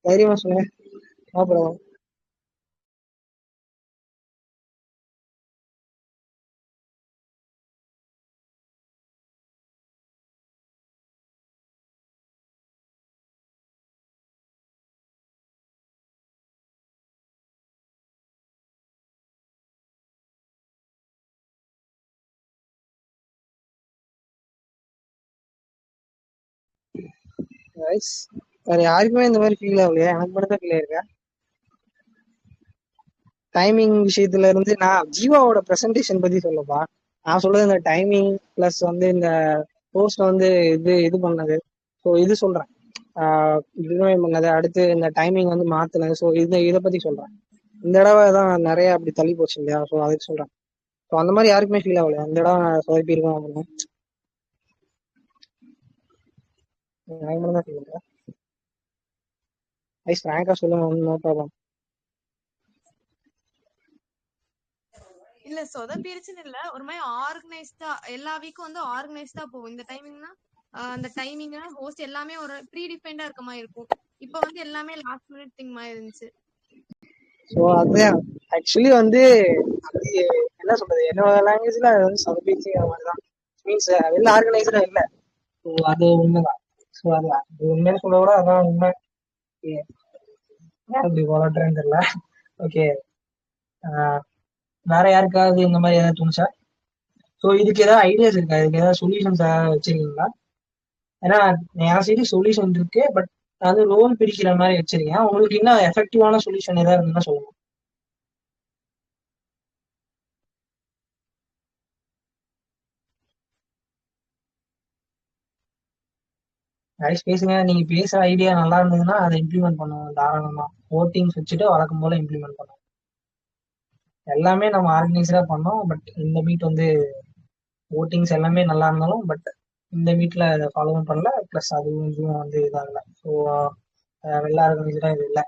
தைரியமா சொல்லுங்க. No problem. வேற யாருக்குமே இந்த மாதிரி ஃபீல் ஆகலையா? எனக்கு மட்டும் தான் ஃபீல் ஆயிருக்கா? டைமிங் விஷயத்துல இருந்து நான் ஜீவாவோட ப்ரெசன்டேஷன் பத்தி சொல்லப்பா. நான் சொல்றது இந்த டைமிங் பிளஸ் வந்து இந்த போஸ்ட் வந்து இது பண்ணது. ஸோ இது சொல்றேன், டிசைன் பண்ணது, அடுத்து இந்த டைமிங் வந்து மாத்தினது. ஸோ இதை பத்தி சொல்றேன். இந்த தடவை தான் நிறைய அப்படி தள்ளி போச்சு இல்லையா. ஸோ அதுக்கு சொல்றேன். ஸோ அந்த மாதிரி யாருக்குமே ஃபீல் ஆகலையா இந்த தடவை நான் சொதப்பியிருக்கோம் அப்படின்னு? எனக்கு மட்டும் தான் ஃபீல் ஆகுது. ஐஸ் ஃப்ராங்கா சொல்லுங்க, நோ ப்ராப்ளம். இல்ல சொதப்பிருச்சுன்னு இல்ல, ஒரு மாதிரி ஆர்கனைஸ்டா எல்லா வீக்கும் வந்து ஆர்கனைஸ்டா போகும். இந்த டைமிங்னா அந்த டைமிங் ஹோஸ்ட் எல்லாமே ஒரு ப்ரீ டிஃபைன்டா இருக்க மாதிரி இருக்கும். இப்ப வந்து எல்லாமே லாஸ்ட் மினிட் திங் மாதிரி இருந்துச்சு. ஸோ அதுதான் ஆக்சுவலி வந்து அது என்ன சொல்றது, என்னோட லாங்குவேஜ்ல அது வந்து சொதப்பிச்சுங்கிற மாதிரி தான் மீன்ஸ், வெளில ஆர்கனைஸ்டா இல்லை. ஸோ அது உண்மைதான். ஸோ அதுதான் உண்மைன்னு சொல்ல கூட அதான் உண்மை. ஏன் அப்படி வளர்ட்டுறேன்னு தெரியல. ஓகே, வேற யாருக்காவது இந்த மாதிரி ஏதாவது தோணுச்சா? ஸோ இதுக்கு ஏதாவது ஐடியாஸ் இருக்கா? இதுக்கு ஏதாவது சொல்யூஷன்ஸ் வச்சிருக்கீங்களா? ஏன்னா என் சைடு சொல்யூஷன் இருக்கு, பட் நான் வந்து ரோல் பிரிக்கிற மாதிரி வச்சிருக்கேன். உங்களுக்கு இன்னும் எஃபெக்டிவான சொல்யூஷன் ஏதாவது இருந்தா சொல்லுங்க. ரைஸ் பேசுங்க. நீங்க பேசுற ஐடியா நல்லா இருந்ததுன்னா அதை இம்ப்ளிமெண்ட் பண்ணுவோம் தாராளமா. ஓட்டிங்ஸ் வச்சுட்டு வழக்கம் போல இம்ப்ளிமெண்ட் பண்ணுவோம். எல்லாமே நம்ம ஆர்கனைஸ்டா பண்ணோம், பட் இந்த மீட் வந்து ஓட்டிங்ஸ் எல்லாமே நல்லா இருந்தாலும் பட் இந்த மீட்ல அதை ஃபாலோவும் பண்ணல, ப்ளஸ் அதுவும் இதுவும் வந்து இதாகல. ஸோ வெள்ள ஆர்கனைஸ்டா இது இல்லை.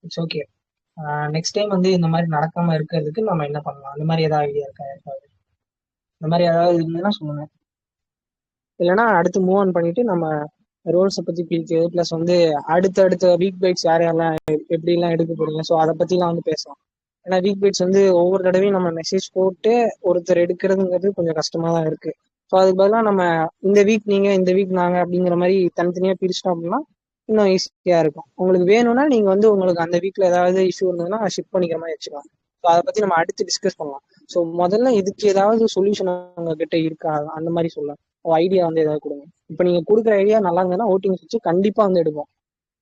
It's okay. நெக்ஸ்ட் டைம் வந்து இந்த மாதிரி நடக்காம இருக்கிறதுக்கு நம்ம என்ன பண்ணலாம்? அந்த மாதிரி ஏதாவது ஐடியா இருக்கா யாருக்காவது? இந்த மாதிரி ஏதாவது இருந்ததுன்னா சொல்லுங்க. இல்லைன்னா அடுத்து மூவ் ஆன் பண்ணிட்டு நம்ம ரோல்ஸை பத்தி பிரிக்கிறது, பிளஸ் வந்து அடுத்த வீக் பைட்ஸ் யார் யாரெல்லாம் எப்படி எல்லாம் எடுக்க போறீங்க, ஸோ அதை பத்திலாம் வந்து பேசலாம். ஏன்னா வீக் பைட்ஸ் வந்து ஒவ்வொரு தடவையும் நம்ம மெசேஜ் போட்டு ஒருத்தர் எடுக்கிறதுங்கிறது கொஞ்சம் கஷ்டமா தான் இருக்கு. ஸோ அதுக்கு பதிலாக நம்ம இந்த வீக் நீங்க, இந்த வீக் நாங்க அப்படிங்கிற மாதிரி தனித்தனியா பிரிச்சிட்டோம் அப்படின்னா இன்னும் ஈஸியா இருக்கும். உங்களுக்கு வேணும்னா நீங்க வந்து உங்களுக்கு அந்த வீக்ல ஏதாவது இஷ்யூ இருந்ததுன்னா ஷிஃப்ட் பண்ணிக்கிற மாதிரி வச்சுக்கலாம். ஸோ அதை பத்தி நம்ம அடுத்து டிஸ்கஸ் பண்ணலாம். ஸோ முதல்ல இதுக்கு ஏதாவது சொல்யூஷன் உங்ககிட்ட இருக்கா, அந்த மாதிரி சொல்லலாம். ஐடியா வந்து ஏதாவது கொடுங்க. இப்போ நீங்க கொடுக்குற ஐடியா நல்லா இருந்ததுன்னா ஓட்டிங்ஸ் வச்சு கண்டிப்பா வந்து எடுப்போம்.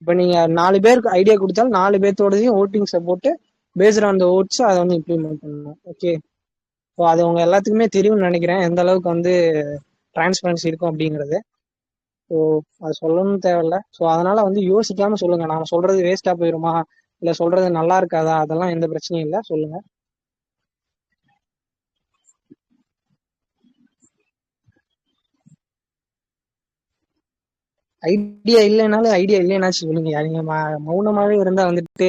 இப்போ நீங்க 4 பேருக்கு ஐடியா கொடுத்தாலும் 4 பேர்த்தோடதையும் ஓட்டிங்ஸை போட்டு பேஸ்ட் ஆன் த ஓட்ஸ் அதை வந்து இம்ப்ளிமெண்ட் பண்ணணும். ஓகே, ஸோ அது உங்க எல்லாத்துக்குமே தெரியும்னு நினைக்கிறேன், எந்த அளவுக்கு வந்து டிரான்ஸ்பரன்சி இருக்கும் அப்படிங்கிறது. ஸோ அது சொல்லணும்னு தேவையில்ல. ஸோ அதனால வந்து யோசிக்காம சொல்லுங்க. நாம சொல்றது வேஸ்டா போயிருமா, இல்ல சொல்றது நல்லா இருக்காதா, அதெல்லாம் எந்த பிரச்சனையும் இல்லை, சொல்லுங்க. ஐடியா இல்லைனாலும் ஐடியா இல்லைனாச்சு சொல்லுங்க. நீங்க மௌனமாவே இருந்தா வந்துட்டு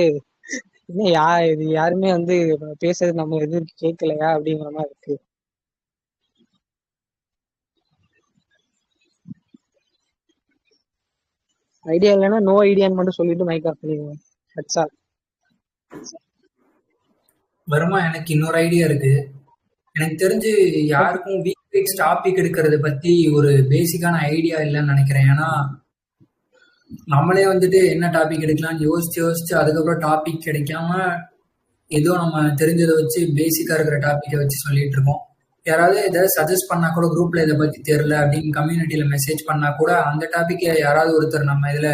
இன்னும் இது யாருமே வந்து பேசுறது நம்ம எது கேட்கலையா அப்படிங்கிற மாதிரி இருக்கு. ஐடியா இல்லைன்னா நோ ஐடியான்னு மட்டும் சொல்லிட்டு மைக் ஆஃப் பண்ணிடுங்க. That's all. வருமா, எனக்கு இன்னொரு ஐடியா இருக்கு. எனக்கு தெரிஞ்சு யாருக்கும் வீக் டாபிக் எடுக்கிறத பத்தி ஒரு பேசிக்கான ஐடியா இல்லைன்னு நினைக்கிறேன். ஏன்னா நம்மளே வந்துட்டு என்ன டாபிக் எடுக்கலாம்னு யோசிச்சு யோசிச்சு அதுக்கப்புறம் டாபிக் கிடைக்காம ஏதோ நம்ம தெரிஞ்சதை வச்சு பேசிக்கா இருக்கிற டாபிக்கை வச்சு சொல்லிட்டு இருக்கோம். யாராவது இதை சஜஸ்ட் பண்ணா கூட குரூப்ல இதை பத்தி தெரியல அப்படின்னு கம்யூனிட்டியில மெசேஜ் பண்ணா கூட அந்த டாபிக்கை யாராவது ஒருத்தர் நம்ம இதுல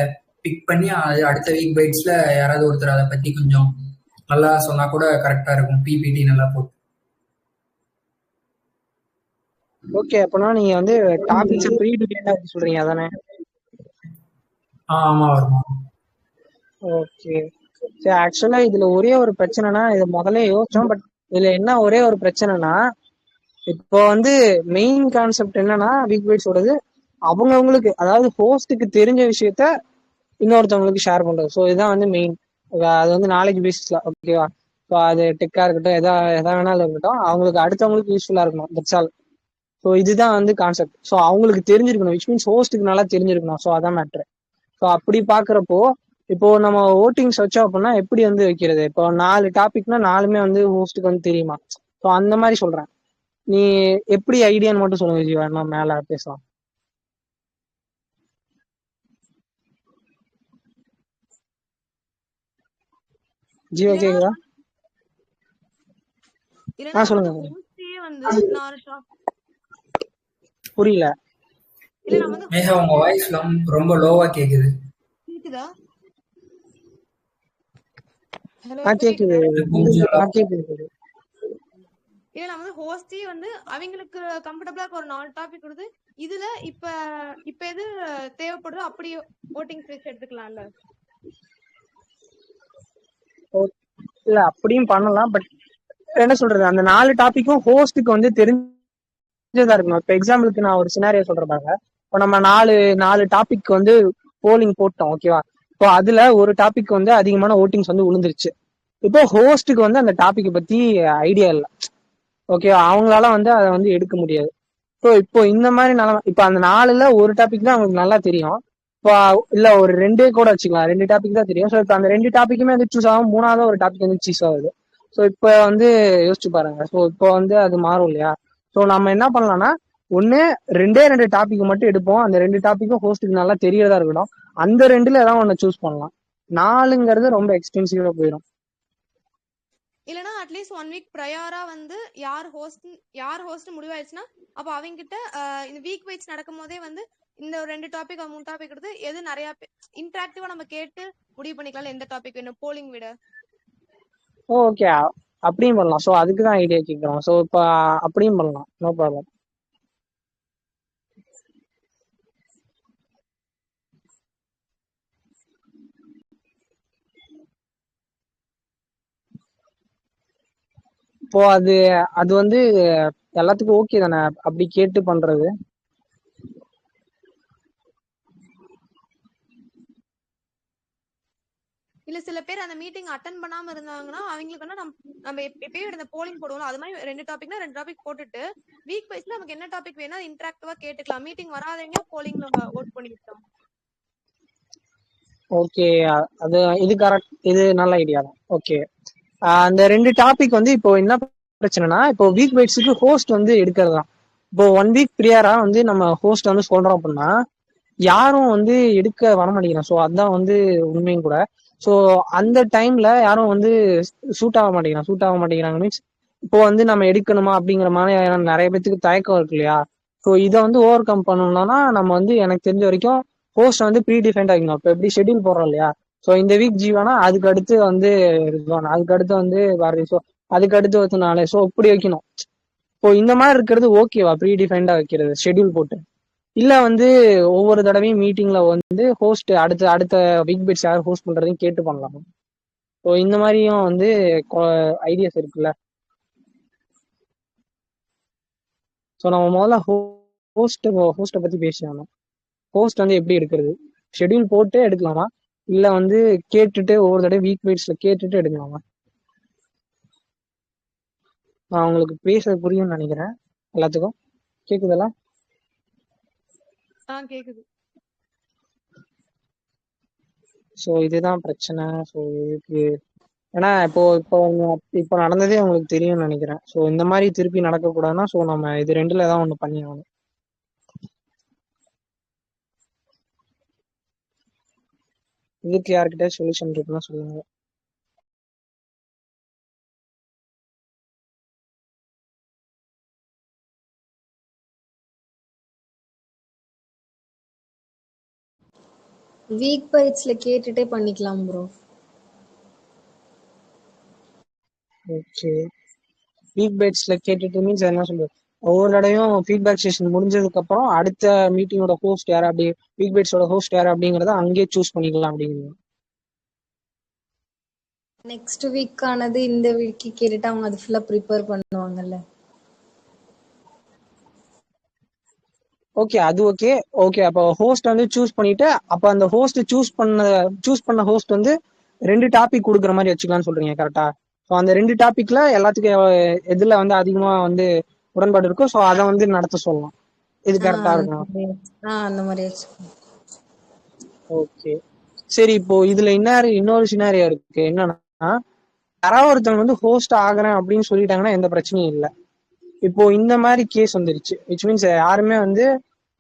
பிக் பண்ணி அடுத்த வீக் பைட்ஸ்ல யாராவது ஒருத்தர் அதை பத்தி கொஞ்சம் நல்லா சொன்னா கூட கரெக்டா இருக்கும். பிபிடி நல்லா போட்டு. ஓகே, அப்பனா நீங்க வந்து டாபிக்ஸ் ப்ரீ டிஃபைன்டா சொல்றீங்க அதானே? ஆமா வருமா. ஓகே, சரி. ஆக்சுவலா இதுல ஒரே ஒரு பிரச்சனைனா, இது முதல்ல யோசிச்சோம், பட் இதுல என்ன ஒரே ஒரு பிரச்சனைனா, இப்போ வந்து மெயின் கான்செப்ட் என்னன்னா வீக் பைட்ஸோடது அவங்கவுங்களுக்கு, அதாவது ஹோஸ்டுக்கு தெரிஞ்ச விஷயத்த இன்னொருத்தவங்களுக்கு ஷேர் பண்றது. ஸோ இதுதான் வந்து மெயின். அது வந்து நாலேஜ் பேசிஸ்ல, ஓகேவா? ஸோ அது டெக்கா இருக்கட்டும், எதா வேணாலும் இருக்கட்டும், அவங்களுக்கு அடுத்தவங்களுக்கு யூஸ்ஃபுல்லா இருக்கணும், தட்ஸ் ஆல். ஸோ இதுதான் வந்து கான்செப்ட். ஸோ அவங்களுக்கு தெரிஞ்சிருக்கணும், விச் மீன்ஸ் ஹோஸ்ட்டுக்கு நல்லா தெரிஞ்சிருக்கணும். ஸோ அதான் மேட்ரு. ஸோ அப்படி பாக்குறப்போ இப்போ நம்ம ஓட்டிங்ஸ் வச்சோம் அப்படின்னா எப்படி வந்து வைக்கிறது? இப்போ 4 டாபிக்னா 4மே வந்து ஹோஸ்ட்டுக்கு வந்து தெரியுமா? ஸோ அந்த மாதிரி சொல்றேன். நீ எப்படி ஐடியான்னு மட்டும் சொல்லுங்க ஜீவா, நம்ம மேல பேசலாம். ஜீவா கேக்குதா? சொல்லுங்க. புரியல. மேகா உங்க வாய்ஸ் ரொம்ப லோவா கேக்குது. கேக்குதா? கேக்குது. இல்ல நான் வந்து ஹோஸ்டே வந்து அவங்களுக்கு கம்ஃபர்டபிளா ஒரு 4 டாபிக் கொடுத்து இதுல இப்ப எது தேவைப்படுதோ அப்படி ஓட்டிங் ஸ்பேஸ் எடுத்துக்கலாம்ல. இல்ல அப்படியும் பண்ணலாம், பட் என்ன சொல்றது, அந்த 4 டாபிக்கும் ஹோஸ்டுக்கு வந்து தெரிஞ்சதா இருக்கணும். இப்ப எக்ஸாம்பிளுக்கு நான் ஒரு சினாரியோ சொல்றேன் பாருங்க. இப்போ நம்ம நாலு டாபிக் வந்து போலிங் போட்டோம், ஓகேவா? இப்போ அதுல ஒரு டாபிக் வந்து அதிகமான ஓட்டிங்ஸ் வந்து விழுந்துருச்சு. இப்போ ஹோஸ்டுக்கு வந்து அந்த டாபிக் பத்தி ஐடியா இல்லை, ஓகே? அவங்களால வந்து அதை வந்து எடுக்க முடியாது. ஸோ இப்போ இந்த மாதிரி நிலைமை, இப்போ அந்த 4ல ஒரு டாபிக் தான் அவங்களுக்கு நல்லா தெரியும். இப்போ இல்ல ஒரு 2 கூட வச்சுக்கலாம், 2 டாபிக் தான் தெரியும். ஸோ இப்போ அந்த 2 டாபிக்குமே வந்து சூஸ் ஆகும், 3வது ஒரு டாபிக் வந்து சூஸ் ஆகுது. ஸோ இப்போ வந்து யோசிச்சு பாருங்க. ஸோ இப்போ வந்து அது மாறும் இல்லையா? ஸோ நம்ம என்ன பண்ணலாம்னா, ஒண்ணு 2 டாபிக் மட்டும் எடுப்போம், அந்த 2 டாபிக்கும் ஹோஸ்டுக்கு நல்லா தெரியறதா இருக்கட்டும். அந்த 2ல ஏதாவது ஒண்ணு சூஸ் பண்ணலாம். 4ங்கிறது ரொம்ப எக்ஸ்பென்சிவா போயிடும். இல்லனா அட்லீஸ்ட் 1 வீக் ப்ரையரா வந்து யார் ஹோஸ்ட் முடிவாயிடுச்சுன்னா அப்ப அவங்க கிட்ட இந்த வீக் வைஸ் நடக்கும் போதே வந்து இந்த 2 டாபிக் 3 டாபிக் எடுத்து எது நிறைய இன்டராக்டிவா நம்ம கேட்டு முடிவு பண்ணிக்கலாம் எந்த டாபிக் வேணும் போலிங் விட. ஓகே, அப்படியும் பண்ணலாம். ஸோ அதுக்கு தான் ஐடியா கேட்குறோம். ஸோ இப்போ அப்படியும் பண்ணலாம், நோ ப்ராப்ளம். இப்போ அது வந்து எல்லாத்துக்கும் ஓகே தானே அப்படி கேட்டு பண்றது? இல்ல சில பேர் அந்த மீட்டிங் அட்டென்ட் பண்ணாம இருந்தாங்கன்னா அவங்களுக்கு வந்து நம்ம எப்பயும் இந்த போலிங் போடுவோம், அது மாதிரி 2 டாபிக்னா 2 டாபிக் போட்டுட்டு வீக் வைஸ்ல நமக்கு என்ன டாபிக் வேணா இன்டராக்டிவா கேட்டுக்கலாம். மீட்டிங் வராதவங்க போலிங்ல ஓட் பண்ணிக்கலாம். ஓகே, இது கரெக்ட், இது நல்ல ஐடியா தான். ஓகே, அந்த 2 டாபிக் வந்து இப்போ என்ன பிரச்சனைனா, இப்போ வீக் வைட்ஸுக்கு ஹோஸ்ட் வந்து எடுக்கிறது தான். இப்போ 1 வீக் ப்ரியரா வந்து நம்ம ஹோஸ்ட் வந்து சொல்றோம் அப்படின்னா யாரும் வந்து எடுக்க வர மாட்டேங்கிறோம். ஸோ அதுதான் வந்து உண்மையும் கூட. ஸோ அந்த டைம்ல யாரும் வந்து சூட் ஆக மாட்டேங்கிறாங்க மீன்ஸ் இப்போ வந்து நம்ம எடுக்கணுமா அப்படிங்கிற மாதிரி நிறைய பேத்துக்கு தயக்கம் இருக்கு இல்லையா? ஸோ இதை வந்து ஓவர் கம் பண்ணணும்னா நம்ம வந்து எனக்கு தெரிஞ்ச வரைக்கும் ஹோஸ்ட் வந்து ப்ரீ டிஃபைன்ட் ஆகிக்கணும். இப்போ எப்படி ஷெட்யூல் போடுறோம் இல்லையா? ஸோ இந்த வீக் ஜீவானா அதுக்கு அடுத்து வந்து ரிஸ்வான், அதுக்கு அடுத்து வந்து பாரதி, ஸோ அதுக்கு அடுத்து வந்து நாளே, ஸோ இப்படி வைக்கணும். இப்போ இந்த மாதிரி இருக்கிறது ஓகேவா ப்ரீ டிஃபைன்டா வைக்கிறது ஷெட்யூல் போட்டு? இல்ல வந்து ஒவ்வொரு தடவையும் மீட்டிங்ல வந்து ஹோஸ்ட் அடுத்த வீக் பைட்ஸ் யார் ஹோஸ்ட் பண்றதையும் கேட்டு பண்ணலாம். ஸோ இந்த மாதிரியும் வந்து ஐடியாஸ் இருக்குல்ல. ஸோ நம்ம முதல்ல ஹோஸ்ட்டை பத்தி பேசணும். ஹோஸ்ட் வந்து எப்படி எடுக்கிறது? ஷெட்யூல் போட்டு எடுக்கலாமா, இல்ல வந்து கேட்டுட்டு ஒவ்வொரு தடவை வீக் பைட்ஸ்ல கேட்டுட்டு எடுக்கலாமா? நான் உங்களுக்கு பேச புரியும்னு நினைக்கிறேன். எல்லாத்துக்கும் கேக்குதெல்லாம்? கேக்குது. ஸோ இதுதான் பிரச்சனை. ஸோ இதுக்கு ஏன்னா இப்போ நடந்ததே உங்களுக்கு தெரியும்னு நினைக்கிறேன். ஸோ இந்த மாதிரி திருப்பி நடக்கக்கூடாதுன்னா ஸோ நம்ம இது 2ல ஏதாவது ஒன்று பண்ணி ஆகணும். இதுக்கு யார்கிட்ட சொல்யூஷன் இருக்குன்னா சொல்லுங்க. வீக் பைட்ஸ்ல கேட்டுட்டே பண்ணிக்கலாம் ப்ரோ. ஓகே, வீக் பைட்ஸ்ல கேட்டுட்டு மீன்ஸ் என்ன சொல்றது, ஒவ்வொரு தடையும் ஃபீட்பேக் செஷன் முடிஞ்சதுக்கு அப்புறம் அடுத்த மீட்டிங்கோட ஹோஸ்ட் யார், அப்படி வீக் பைட்ஸோட ஹோஸ்ட் யார் அப்படிங்கறத அங்கேயே சூஸ் பண்ணிக்கலாம் அப்படிங்கிறது. நெக்ஸ்ட் வீக்கானது இந்த வீக்கு கேட்டுட்டு அவங்க அது ஃபுல்லா ப்ரிப்பேர் பண்ணுவாங்கல்ல. ஓகே, அது ஓகே. ஓகே, அப்போ ஹோஸ்ட் வந்து சூஸ் பண்ணிட்டு, அப்ப அந்த ஹோஸ்ட் சூஸ் பண்ண ஹோஸ்ட் வந்து 2 டாபிக் கொடுக்குற மாதிரி வச்சுக்கலாம்னு சொல்றீங்க, கரெக்டா? ஸோ அந்த 2 டாபிக்ல எல்லாத்துக்கும் எதுல வந்து அதிகமா வந்து உடன்பாடு இருக்கோ ஸோ அதை வந்து நடத்த சொல்லலாம். இது கரெக்டா இருக்கும். அந்த மாதிரி வச்சுக்கோங்க. ஓகே, சரி. இப்போ இதுல இன்னொரு சினாரியோ இருக்கு. என்னன்னா, யாராவது ஒருத்தவங்க வந்து ஹோஸ்ட் ஆகுறேன் அப்படின்னு சொல்லிட்டாங்கன்னா எந்த பிரச்சனையும் இல்லை. இப்போ இந்த மாதிரி கேஸ் வந்துருச்சு, விச் மீன்ஸ் யாருமே வந்து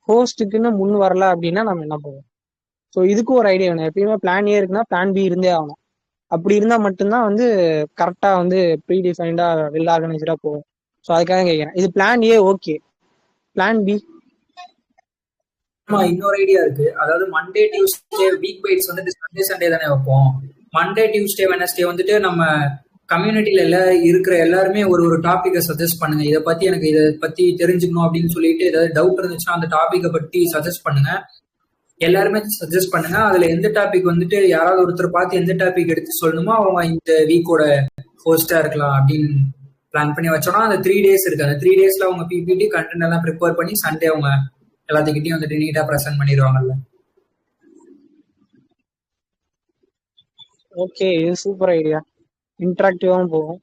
ஹோஸ்டுக்குன்னு முன் வரல அப்படின்னா நம்ம என்ன பண்ணுவோம்? ஸோ இதுக்கு ஒரு ஐடியா வேணும். எப்பயுமே பிளான் ஏ இருக்குன்னா பிளான் பி இருந்தே ஆகணும். அப்படி இருந்தா மட்டும்தான் வந்து கரெக்டா வந்து ப்ரீ டிஃபைன்டா வெல் ஆர்கனைஸ்டா போகும். ஸோ அதுக்காக கேட்கிறேன். இது plan A okay, plan B. ஆமா, இன்னொரு ஐடியா இருக்கு. அதாவது மண்டே டியூஸ்டே வீக் பைட்ஸ் வந்துட்டு சண்டே தானே வைப்போம். மண்டே டியூஸ்டே வெனஸ்டே வந்துட்டு நம்ம கம்யூனிட்டியில இருக்கிற எல்லாருமே ஒரு டாபிக்கை சஜஸ்ட் பண்ணுங்க. இதை பத்தி தெரிஞ்சுக்கணும் அப்படின்னு சொல்லிட்டு ஏதாவது டவுட் இருந்துச்சுன்னா அந்த டாபிக்கை பத்தி சஜஸ்ட் பண்ணுங்க. எல்லாருமே சஜஸ்ட் பண்ணுங்க. அதுல எந்த டாபிக் வந்துட்டு யாராவது ஒருத்தர் பார்த்து எந்த டாபிக் எடுத்து சொல்லணுமோ அவங்க இந்த வீக்கோட ஹோஸ்டா இருக்கலாம் அப்படின்னு பிளான் பண்ணி வச்சோம்னா அந்த 3 days இருக்கு. அந்த 3 daysல அவங்க பிபிடி கண்டென்ட் எல்லாம் ப்ரிப்பேர் பண்ணி சண்டே அவங்க எல்லாத்துக்கிட்டையும் வந்துட்டு நீட்டா ப்ரெசென்ட் பண்ணிடுவாங்கல்ல. ஓகே, இது சூப்பர் ஐடியா, இன்டராக்டிவாகவும் போகும்.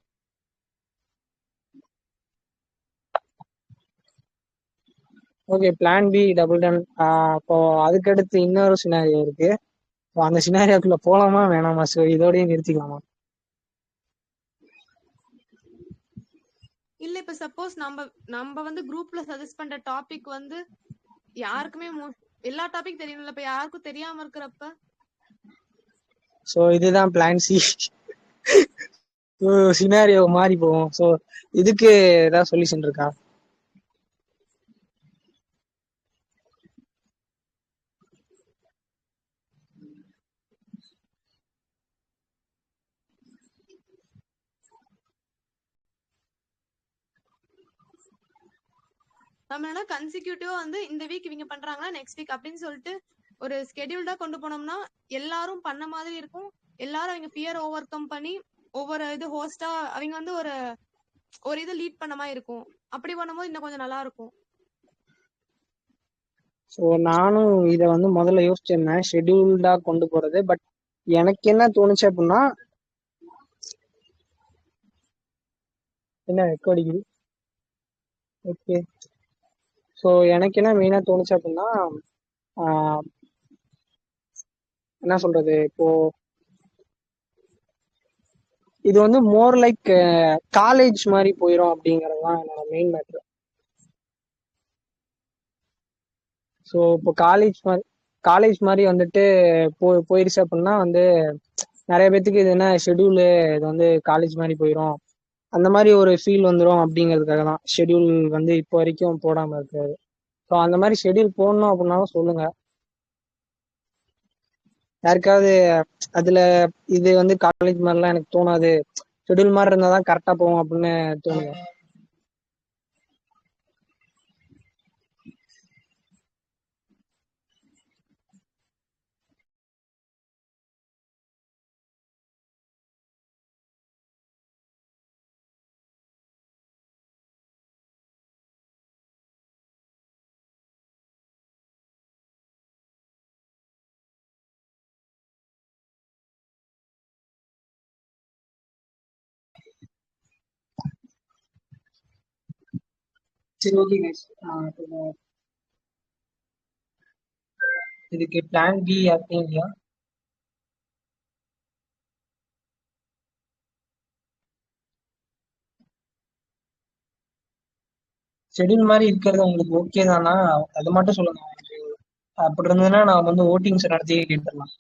Okay, plan B double done. அப்போ அதுக்கடுத்து இன்னொரு சினாரியோ இருக்கு. அந்த சினாரியோக்குள்ள போலாமா வேணாமா? ஸோ இதோடய நிறுத்திக்கலாமா? இல்ல இப்ப சப்போஸ் நம்ம வந்து குரூப்ல சஜஸ்ட் பண்ற டாபிக் வந்து யாருக்குமே எல்லா டாபிக் தெரியணும்ல, இப்ப யாருக்கும் தெரியாம இருக்கிறப்ப. ஸோ இதுதான் பிளான் சி. சினாரியோ மாறி போகும். ஸோ இதுக்கு ஏதாவது சொல்யூஷன் இருக்கா? நம்ம என்ன கன்சிக்யூட்டிவா வந்து இந்த வீக் இவங்க பண்றாங்கன்னா நெக்ஸ்ட் வீக் அப்படின்னு சொல்லிட்டு ஒரு ஸ்கெடியூல்டா கொண்டு போனோம்னா எல்லாரும் பண்ண மாதிரி இருக்கும். எல்லாரும் அவங்க ஃபியர் ஓவர் கம் பண்ணி ஒவ்வொரு இது ஹோஸ்டா அவங்க வந்து ஒரு இது லீட் பண்ண மாதிரி இருக்கும். அப்படி பண்ணும்போது இன்னும் கொஞ்சம் நல்லா இருக்கும். ஸோ நானும் இதை வந்து முதல்ல யோசிச்சிருந்தேன் ஷெட்யூல்டா கொண்டு போறது. பட் எனக்கு என்ன தோணுச்சு அப்படின்னா, என்ன ரெக்கார்டிங். ஓகே, ஸோ எனக்கு என்ன மெயினாக தோணுச்சு அப்படின்னா, என்ன சொல்றது, இப்போ இது வந்து மோர் லைக் காலேஜ் மாதிரி போயிடும் அப்படிங்கிறது தான் என்னோட மெயின் மேட்ரு. ஸோ இப்போ காலேஜ் மாதிரி வந்துட்டு போயிருச்சு அப்படின்னா வந்து நிறைய பேத்துக்கு இது என்ன ஷெட்யூலு, இது வந்து காலேஜ் மாதிரி போயிடும் அந்த மாதிரி ஒரு ஃபீல் வந்துடும். அப்படிங்கிறதுக்காக தான் ஷெட்யூல் வந்து இப்போ வரைக்கும் போடாமல் இருக்காது. ஸோ அந்த மாதிரி ஷெட்யூல் போடணும் அப்படின்னாலும் சொல்லுங்க. யாருக்காவது அதுல இது வந்து காலேஜ் மாதிரிலாம் எனக்கு தோணாது, ஷெட்யூல் மாதிரி இருந்தால் தான் கரெக்டாக போகும் அப்படின்னு தோணுங்க. சரி, ஓகே கைஸ். இதுக்கு பிளான் பி அப்படிங்களா? ஷெட்யூல் மாதிரி இருக்கிறது உங்களுக்கு ஓகே தானா? அது மட்டும் சொல்லுங்க. அப்படி இருந்ததுன்னா நான் வந்து ஓட்டிங்ஸ் நடத்தி கேட்டுடலாம்.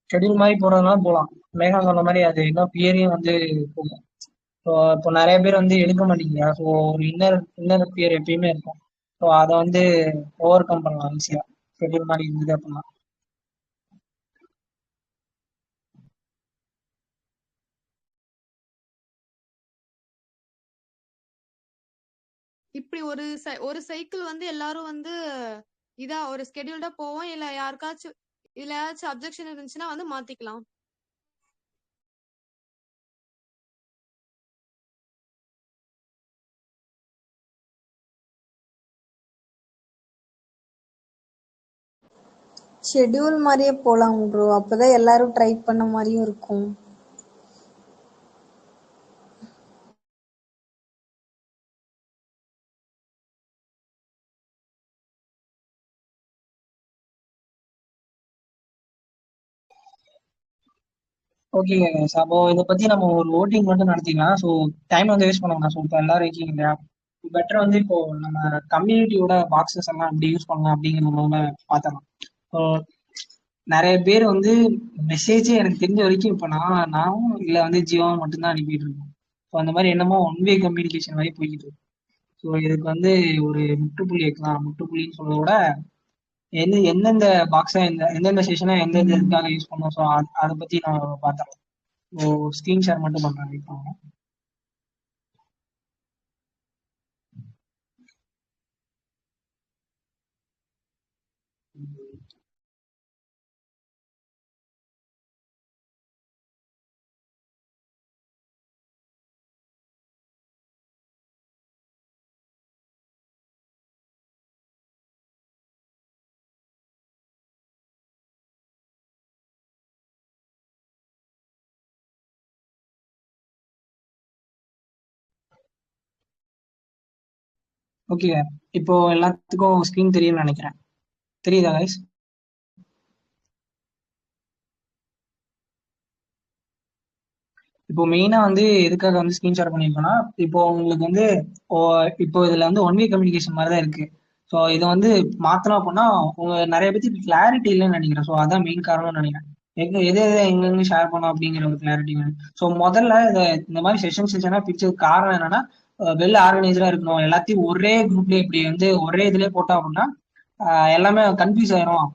ஷெட்யூல் மாதிரி போறதுனால போகலாம். மேகா சொன்ன மாதிரி அது இன்னும் பியரையும் வந்து போகும். ஸோ இப்போ நிறைய பேர் வந்து எடுக்க மாட்டேங்கிறா. ஸோ ஒரு இன்னர் பியர் எப்பயுமே இருக்கும். ஸோ அதை வந்து ஓவர் கம் பண்ணலாம் ஈஸியா ஷெட்யூல் மாதிரி இருந்தது அப்படின்னா. இப்படி ஒரு சைக்கிள் வந்து எல்லாரும் வந்து இதா ஒரு ஸ்கெடியூல்டா போவோம். இல்ல யாருக்காச்சும் இதுல ஏதாச்சும் அப்ஜெக்ஷன் இருந்துச்சுன்னா வந்து மாத்திக்கலாம். ஷெட்யூல் மாதிரியே போலாம் ப்ரோ. அப்பதான் எல்லாரும் ட்ரை பண்ண மாதிரியும் இருக்கும். ஓகே அப்போ இதை பத்தி நம்ம ஒரு ஓட்டிங் மட்டும் நடத்திக்கலாம். ஸோ டைம் வந்து வேஸ்ட் பண்ண வேணாம். ஸோ இப்போ எல்லாரும் இருக்கீங்க இல்லையா, பெட்டர் வந்து இப்போ நம்ம கம்யூனிட்டியோட பாக்ஸஸ் எல்லாம் எப்படி யூஸ் பண்ணலாம் அப்படிங்கிறத பார்த்தலாம். ஸோ நிறைய பேர் வந்து மெசேஜே எனக்கு தெரிஞ்ச வரைக்கும் இப்போ நானும் இல்லை வந்து ஜீவாவும் மட்டும்தான் அனுப்பிட்டு இருக்கோம். ஸோ அந்த மாதிரி என்னமோ ஒன் வே கம்யூனிகேஷன் மாதிரி போய்கிட்டு இருக்கு. ஸோ இதுக்கு வந்து ஒரு முற்றுப்புள்ளி வைக்கலாம். முற்றுப்புள்ளின்னு சொல்றத விட எந்தெந்த பாக்ஸை எந்தெந்த செஷனை எந்தெந்த இதுக்காக யூஸ் பண்ணோம். ஸோ அதை பத்தி நம்ம பார்த்தோம். ஸோ ஸ்க்ரீன் ஷேர் மட்டும் பண்றேன். இப்போ ஓகே, இப்போ எல்லாத்துக்கும் ஸ்க்ரீன் தெரியும்னு நினைக்கிறேன். தெரியுதா கைஸ்? இப்போ மெயினா வந்து எதுக்காக வந்து ஸ்க்ரீன் ஷேர் பண்ணியிருக்கோம்னா, இப்போ உங்களுக்கு வந்து இப்போ இதுல வந்து ஒன் வே கம்யூனிகேஷன் மாதிரி தான் இருக்கு. ஸோ இதை வந்து மாத்தணும் அப்படின்னா உங்க நிறைய பேருக்கு கிளாரிட்டி இல்லைன்னு நினைக்கிறேன். ஸோ அதான் மெயின் காரணம்னு நினைக்கிறேன். எது எங்க ஷேர் பண்ணோம் அப்படிங்கிற ஒரு கிளாரிட்டி வேணும். ஸோ முதல்ல இந்த மாதிரி செஷனா பிரிச்சதுக்கு காரணம் என்னன்னா, வெல் ஆர்கனைஸ்டா இருக்கணும். எல்லாத்தையும் ஒரே குரூப்லயே இப்படி வந்து ஒரே இதுலயே போட்டோம் அப்படின்னா எல்லாமே கன்ஃபியூஸ் ஆயிரும்.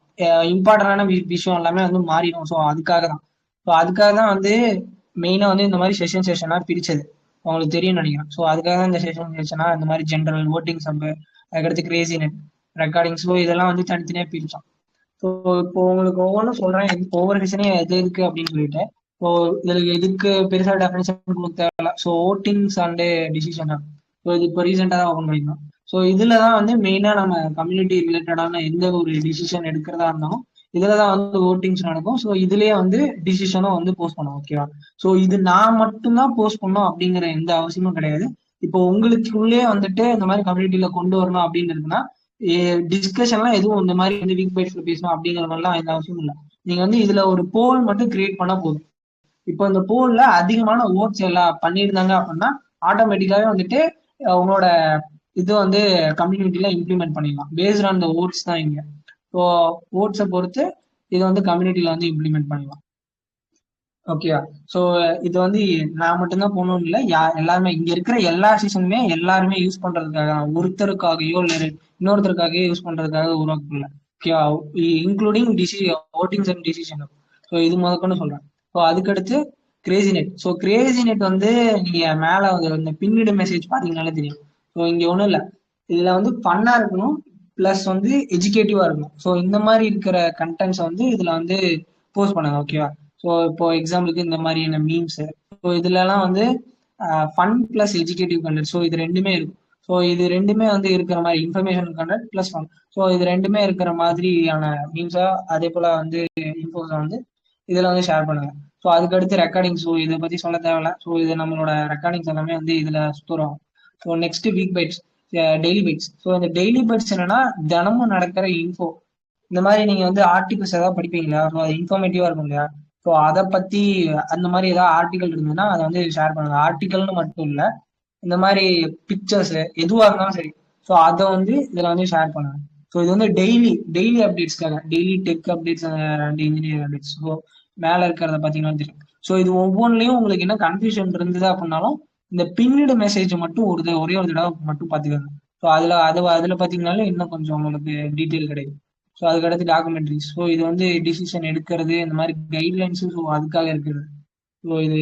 இம்பார்ட்டன்டான விஷயம் எல்லாமே வந்து மாறிடும். ஸோ அதுக்காக தான் வந்து மெயினா வந்து இந்த மாதிரி செஷனா பிரிச்சது. உங்களுக்கு தெரியும் நினைக்கிறேன். ஸோ அதுக்காக தான் இந்த செஷனா இந்த மாதிரி ஜென்ரல் ஓட்டிங் சப், அதுக்கடுத்து கிரேசி நெட், ரெக்கார்டிங், ஸோ இதெல்லாம் வந்து தனித்தனியா பிரிச்சோம். ஸோ இப்போ உங்களுக்கு ஒவ்வொன்றும் சொல்றேன், ஒவ்வொரு செஷனையும் எது இருக்கு அப்படின்னு சொல்லிட்டு. ஸோ இதுக்கு பெருசா டெஃபினேஷன் கொடுக்க தேவையில்ல. ஸோ ஓட்டிங்ஸ் அண்ட் டிசிஷன் தான். ஸோ இது இப்போ ரீசெண்டாக தான் ஓப்பன் பண்ணியிருந்தோம். ஸோ இதுல தான் வந்து மெயினா நம்ம கம்யூனிட்டி ரிலேட்டடான எந்த ஒரு டிசிஷன் எடுக்கிறதா இருந்தாலும் இதுலதான் வந்து ஓட்டிங்ஸ் நடக்கும். ஸோ இதுலயே வந்து டிசிஷனும் வந்து போஸ்ட் பண்ணுவோம். ஓகேவா? ஸோ இது நான் மட்டும்தான் போஸ்ட் பண்ணும் அப்படிங்கிற எந்த அவசியமும் கிடையாது. இப்போ உங்களுக்குள்ளே வந்துட்டு இந்த மாதிரி கம்யூனிட்டியில கொண்டு வரணும் அப்படின்னு இருக்குன்னா டிஸ்கஷன்லாம் எதுவும் இந்த மாதிரி வந்து வீக் பைட்ஸ்ல பேசணும் அப்படிங்கிற மாதிரிலாம் எந்த அவசியமும் இல்லை. நீங்க வந்து இதுல ஒரு போல் மட்டும் கிரியேட் பண்ணா போதும். இப்போ இந்த போல்ல அதிகமான ஓட்ஸ் எல்லாம் பண்ணியிருந்தாங்க அப்படின்னா ஆட்டோமேட்டிக்காவே வந்துட்டு உங்களோட இது வந்து கம்யூனிட்டியில இம்ப்ளிமெண்ட் பண்ணிடலாம். பேஸ்ட் ஆன் த ஓட்ஸ் தான் இங்க. ஸோ ஓட்ஸை பொறுத்து இதை வந்து கம்யூனிட்டியில வந்து இம்ப்ளிமெண்ட் பண்ணலாம். ஓகேவா? ஸோ இது வந்து நான் மட்டும்தான் போகணும்னு இல்லை, எல்லாருமே இங்க இருக்கிற எல்லா சீசனுமே எல்லாருமே யூஸ் பண்றதுக்காக, ஒருத்தருக்காகவோ இல்லை இன்னொருத்தருக்காகவே யூஸ் பண்றதுக்காக உருவாக்கல. ஓகேவா? Including votings and decision. So இது முதற்கொண்டு சொல்றேன். ஸோ அதுக்கடுத்து crazy net. So crazy net வந்து நீங்க மேல இந்த பின்னிடு மெசேஜ் பாத்தீங்கன்னாலே தெரியும். ஸோ இங்க ஒண்ணும் இல்லை, இதுல வந்து ஃபன்னா இருக்கணும், பிளஸ் வந்து எஜுகேட்டிவா இருக்கணும். ஸோ இந்த மாதிரி இருக்கிற கண்டென்ட்ஸ் வந்து இதுல வந்து போஸ்ட் பண்ணுங்க. ஓகேவா? ஸோ இப்போ எக்ஸாம்பிளுக்கு இந்த மாதிரியான மீம்ஸ், ஸோ இதுலலாம் வந்து fun plus educative content. So இது ரெண்டுமே இருக்கும். ஸோ இது ரெண்டுமே வந்து இருக்கிற மாதிரி information content plus fun. So இது ரெண்டுமே இருக்கிற மாதிரியான மீம்ஸா அதே போல வந்து இன்ஃபோஸா வந்து இதுல வந்து ஷேர் பண்ணுங்க. ஸோ அதுக்கடுத்து ரெக்கார்டிங். ஸோ இதை பத்தி சொல்ல தேவையில்ல. ஸோ இது நம்மளோட ரெக்கார்டிங்ஸ் எல்லாமே வந்து இதுல சுத்துறோம். So next week bites, daily bites. So இந்த டெய்லி பைட்ஸ் என்னன்னா தினமும் நடக்கிற இன்ஃபோ. இந்த மாதிரி நீங்க வந்து ஆர்டிகல்ஸ் ஏதாவது படிப்பீங்களா? ஸோ அது இன்ஃபார்மேட்டிவா இருக்கும் இல்லையா? ஸோ அதை பத்தி அந்த மாதிரி ஏதாவது ஆர்டிகல் இருந்ததுன்னா அதை வந்து ஷேர் பண்ணுங்க. ஆர்டிகல்னு மட்டும் இல்லை, இந்த மாதிரி பிக்சர்ஸ் எதுவாக இருந்தாலும் சரி. ஸோ அதை வந்து இதுல வந்து ஷேர் பண்ணுங்க. ஸோ இது வந்து டெய்லி அப்டேட்ஸ்க்காக, daily tech updates and engineering updates. So மேல இருக்கிறத பாத்தீங்கன்னா தெரியும். ஸோ இது ஒவ்வொன்றிலையும் உங்களுக்கு என்ன கன்ஃபியூஷன் இருந்தது அப்படின்னாலும் இந்த பின்னடு மெசேஜ் மட்டும் ஒரே ஒரு தடவை மட்டும் பாத்துக்கோங்க. ஸோ அதுல பாத்தீங்கன்னாலும் இன்னும் கொஞ்சம் உங்களுக்கு டீட்டெயில் கிடைக்கும். ஸோ அதுக்கடுத்து டாக்குமெண்ட்ரிஸ். ஸோ இது வந்து டிசிஷன் எடுக்கிறது இந்த மாதிரி கைட்லைன்ஸு. ஸோ அதுக்காக இருக்குது. ஸோ இது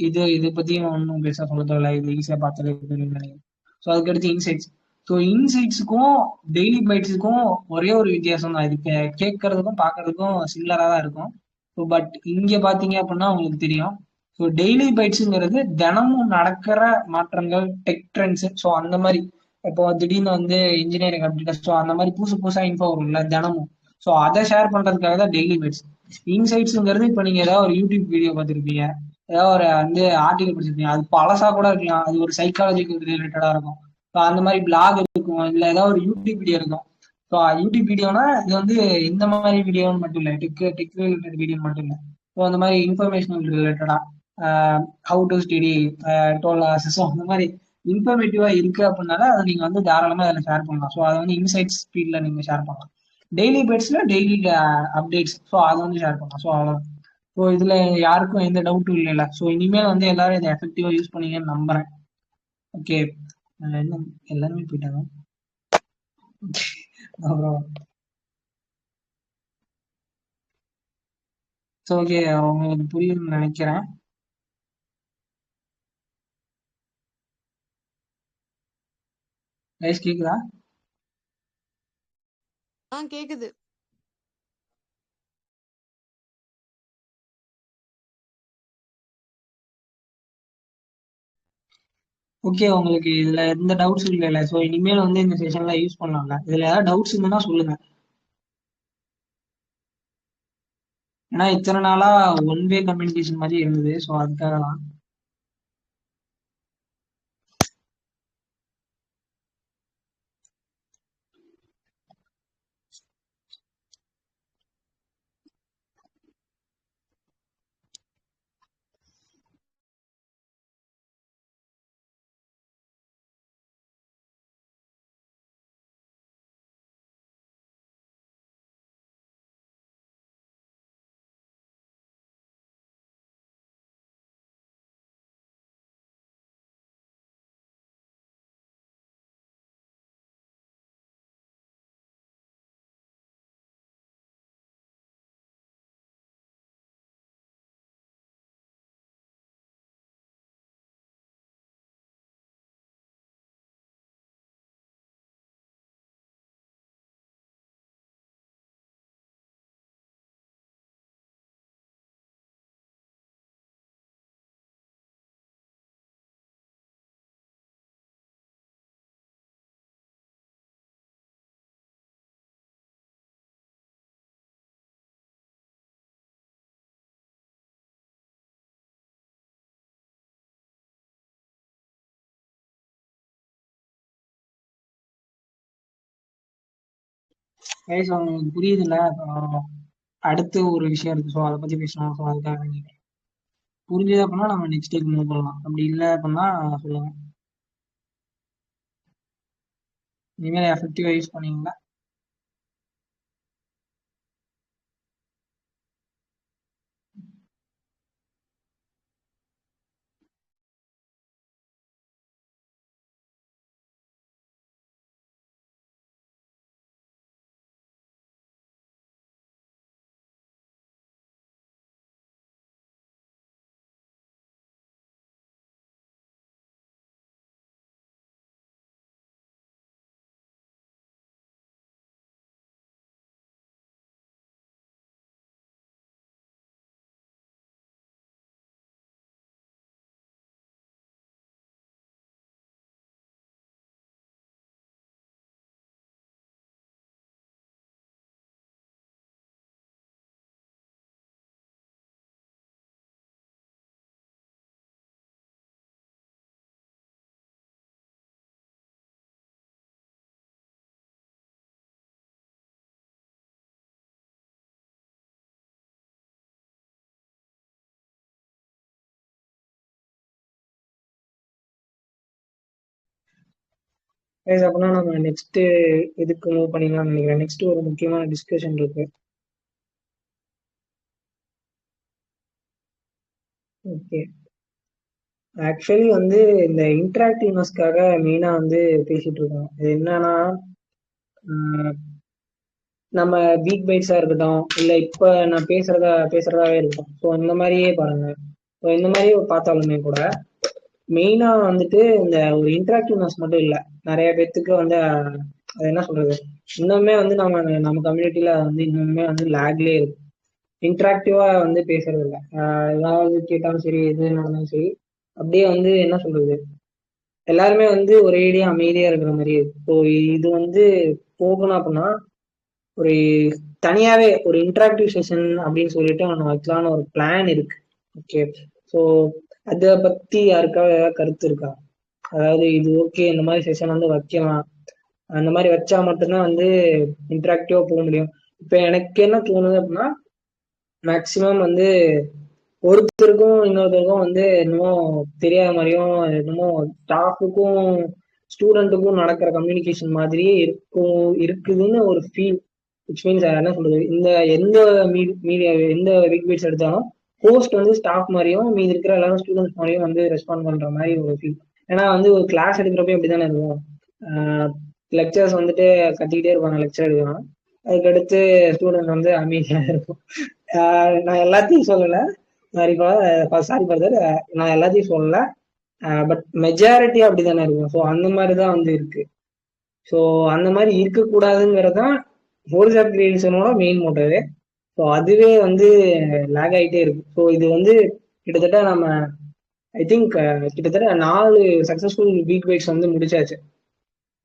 இது இதை பத்தியும் ஒன்றும் பெருசா சொல்ல தேவையில்ல, இது ஈஸியா பார்த்தாலே நினைக்கிறேன். ஸோ அதுக்கடுத்து இன்சைட்ஸ். ஸோ இன்சைட்ஸுக்கும் டெய்லி பைட்ஸுக்கும் ஒரே ஒரு வித்தியாசம் தான். இது கேட்கறதுக்கும் பார்க்கறதுக்கும் சிமிலரா தான் இருக்கும். ஸோ பட் இங்க பாத்தீங்க அப்படின்னா உங்களுக்கு தெரியும். ஸோ டெய்லி பைட்ஸுங்கிறது தினமும் நடக்கிற மாற்றங்கள், டெக் ட்ரெண்ட்ஸ். ஸோ அந்த மாதிரி இப்போ திடீர்னு வந்து இன்ஜினியரிங் அப்டேட், ஸோ அந்த மாதிரி புதுசு புதுசா இன்ஃபோ வரும்ல தினமும். ஸோ அதை ஷேர் பண்றதுக்காக தான் டெய்லி பைட்ஸ். இன்சைட்ஸுங்கிறது இப்போ நீங்க ஏதாவது ஒரு யூடியூப் வீடியோ பார்த்துருப்பீங்க, ஏதாவது ஒரு வந்து ஆர்டிகல் படிச்சிருப்பீங்க, அது பழசா கூட இருக்கலாம், அது ஒரு சைக்காலஜிக்கல் ரிலேட்டடா இருக்கும். ஸோ அந்த மாதிரி பிளாக் இருக்கும், இல்ல ஏதாவது ஒரு யூடியூப் வீடியோ இருக்கும். ஸோ யூடியூப் வீடியோனா இது வந்து இந்த மாதிரி வீடியோன்னு மட்டும் இல்லை, டெக் ரிலேட்டட் வீடியோ மட்டும் இல்லை. ஸோ அந்த மாதிரி இன்ஃபர்மேஷனல் ரிலேட்டடா how to study toll system அந்த மாதிரி இன்ஃபர்மேட்டிவா இருக்கு அப்படின்னால அதை நீங்க வந்து தாராளமா அதில் ஷேர் பண்ணலாம். ஸோ அதை வந்து இன்சைட்ஸ் ஸ்பீட்ல நீங்க ஷேர் பண்ணலாம். டெய்லி பேட்ஸ்ல டெய்லி அப்டேட்ஸ். ஸோ அதை வந்து ஷேர் பண்ணலாம். ஸோ அவ்வளோதான். ஸோ இதுல யாருக்கும் எந்த டவுட்டும் இல்லைல்ல. ஸோ இனிமேல் வந்து எல்லாரும் இதை எஃபெக்டிவா யூஸ் பண்ணீங்கன்னு நம்புறேன். ஓகே, என்ன எல்லாருமே போயிட்டாங்க. அப்புறம் ஸோ ஓகே, உங்களுக்கு புரியும்னு நினைக்கிறேன். ரைஸ் கேக்குதா? கேக்குது. ஓகே, உங்களுக்கு இதுல எந்த டவுட்ஸ் இல்லைல்ல. ஸோ இனிமேல் வந்து இந்த செஷன்ல யூஸ் பண்ணலாம்ல. இதுல ஏதாவது டவுட்ஸ் இருந்ததுன்னா சொல்லுங்க. ஏன்னா இத்தனை நாளா ஒன் வே கம்யூனிகேஷன் மாதிரி இருந்தது. ஸோ அதுக்காக தான். ரைஸ் உங்களுக்கு புரியுதுல்ல? அப்புறம் அடுத்து ஒரு விஷயம் இருக்கு. ஸோ அதை பத்தி பேசணும். ஸோ அதுக்காக நினைக்கிறேன். புரிஞ்சது அப்படின்னா நம்ம நெக்ஸ்ட் டேக்கு மூவ் பண்ணலாம். அப்படி இல்லை அப்படின்னா சொல்லுங்க. இனிமேல் எஃபெக்டிவா யூஸ் பண்ணீங்களா? ரைஸ் அப்படின்னா நம்ம நெக்ஸ்ட் இதுக்கு மூவ் பண்ணிக்கலாம்னு நினைக்கிறேன். நெக்ஸ்ட் ஒரு முக்கியமான டிஸ்கஷன் இருக்கு. ஓகே. ஆக்சுவலி வந்து இந்த இன்டராக்டிவ்னஸ்க்காக மெயினா வந்து பேசிட்டு இருக்கோம். இது என்னன்னா, நம்ம வீக் பைட்ஸா இருக்கட்டும், இல்ல இப்ப நான் பேசுறதாவே இருக்கட்டும். ஸோ இந்த மாதிரியே பாருங்க. ஸோ இந்த மாதிரியே பார்த்தாலுமே கூட மெயினா வந்துட்டு இந்த ஒரு இன்டராக்டிவ்னஸ் மட்டும் இல்லை. நிறைய பேர்த்துக்கு வந்து அது என்ன சொல்றது, இன்னுமே வந்து நம்ம கம்யூனிட்டியில வந்து இன்னுமே வந்து லேக்லேயே இருக்கு. இன்டராக்டிவா வந்து பேசுறது இல்லை. ஏதாவது கேட்டாலும் சரி, எது நடந்தாலும் சரி, அப்படியே வந்து என்ன சொல்றது, எல்லாருமே வந்து ஒரேடியா அமைதியா இருக்கிற மாதிரி இருக்கு. ஸோ இது வந்து போகணும் அப்படின்னா ஒரு தனியாவே ஒரு இன்டராக்டிவ் செஷன் அப்படின்னு சொல்லிட்டு ஒன்று வைக்கலான்னு ஒரு பிளான் இருக்கு. ஓகே. ஸோ அதை பத்தி யாருக்காவது ஏதாவது கருத்து இருக்கா? அதாவது இது ஓகே, இந்த மாதிரி செஷன் வந்து வைக்கலாம், அந்த மாதிரி வச்சா மட்டும்தான் வந்து இன்டராக்டிவா போக முடியும். இப்ப எனக்கு என்ன தோணுது அப்படின்னா, மேக்சிமம் வந்து ஒருத்தருக்கும் இன்னொருத்தருக்கும் வந்து இன்னமும் தெரியாத மாதிரியும், இன்னமும் ஸ்டாஃபுக்கும் ஸ்டூடெண்ட்டுக்கும் நடக்கிற கம்யூனிகேஷன் மாதிரியே இருக்குதுன்னு ஒரு ஃபீல். விச் மீன்ஸ் என்ன சொல்றது, இந்த எந்த மீடியா எந்த வீக் பீட்ஸ் எடுத்தாலும் ஹோஸ்ட் வந்து ஸ்டாஃப் மாதிரியும் மீதி இருக்கிற எல்லாரும் ஸ்டூடெண்ட்ஸ் மாதிரியும் வந்து ரெஸ்பாண்ட் பண்ற மாதிரி ஒரு ஃபீல். ஏன்னா வந்து ஒரு கிளாஸ் எடுக்கிறப்ப அப்படிதானே இருக்கும். லெக்சர்ஸ் வந்துட்டு கத்திக்கிட்டே இருப்பாங்க, லெக்சர் எடுக்கலாம். அதுக்கடுத்து ஸ்டூடெண்ட் வந்து அமைதியா இருக்கும். நான் எல்லாத்தையும் சொல்லலை, சாரி ஃபாதர், நான் எல்லாத்தையும் சொல்லலை, பட் மெஜாரிட்டி அப்படிதானே இருக்கும். ஸோ அந்த மாதிரிதான் வந்து இருக்கு. ஸோ அந்த மாதிரி இருக்கக்கூடாதுங்கிறதான் ஃபோர்ஸ் ஆஃப் கிரியேஷனோட மெயின் மோட்டிவே. ஸோ அதுவே வந்து லேக் ஆகிட்டே இருக்கு. ஸோ இது வந்து கிட்டத்தட்ட நம்ம ஐ திங்க் கிட்டத்தட்ட 4 சக்சஸ்ஃபுல் வீக் பைட்ஸ் வந்து முடிச்சாச்சு.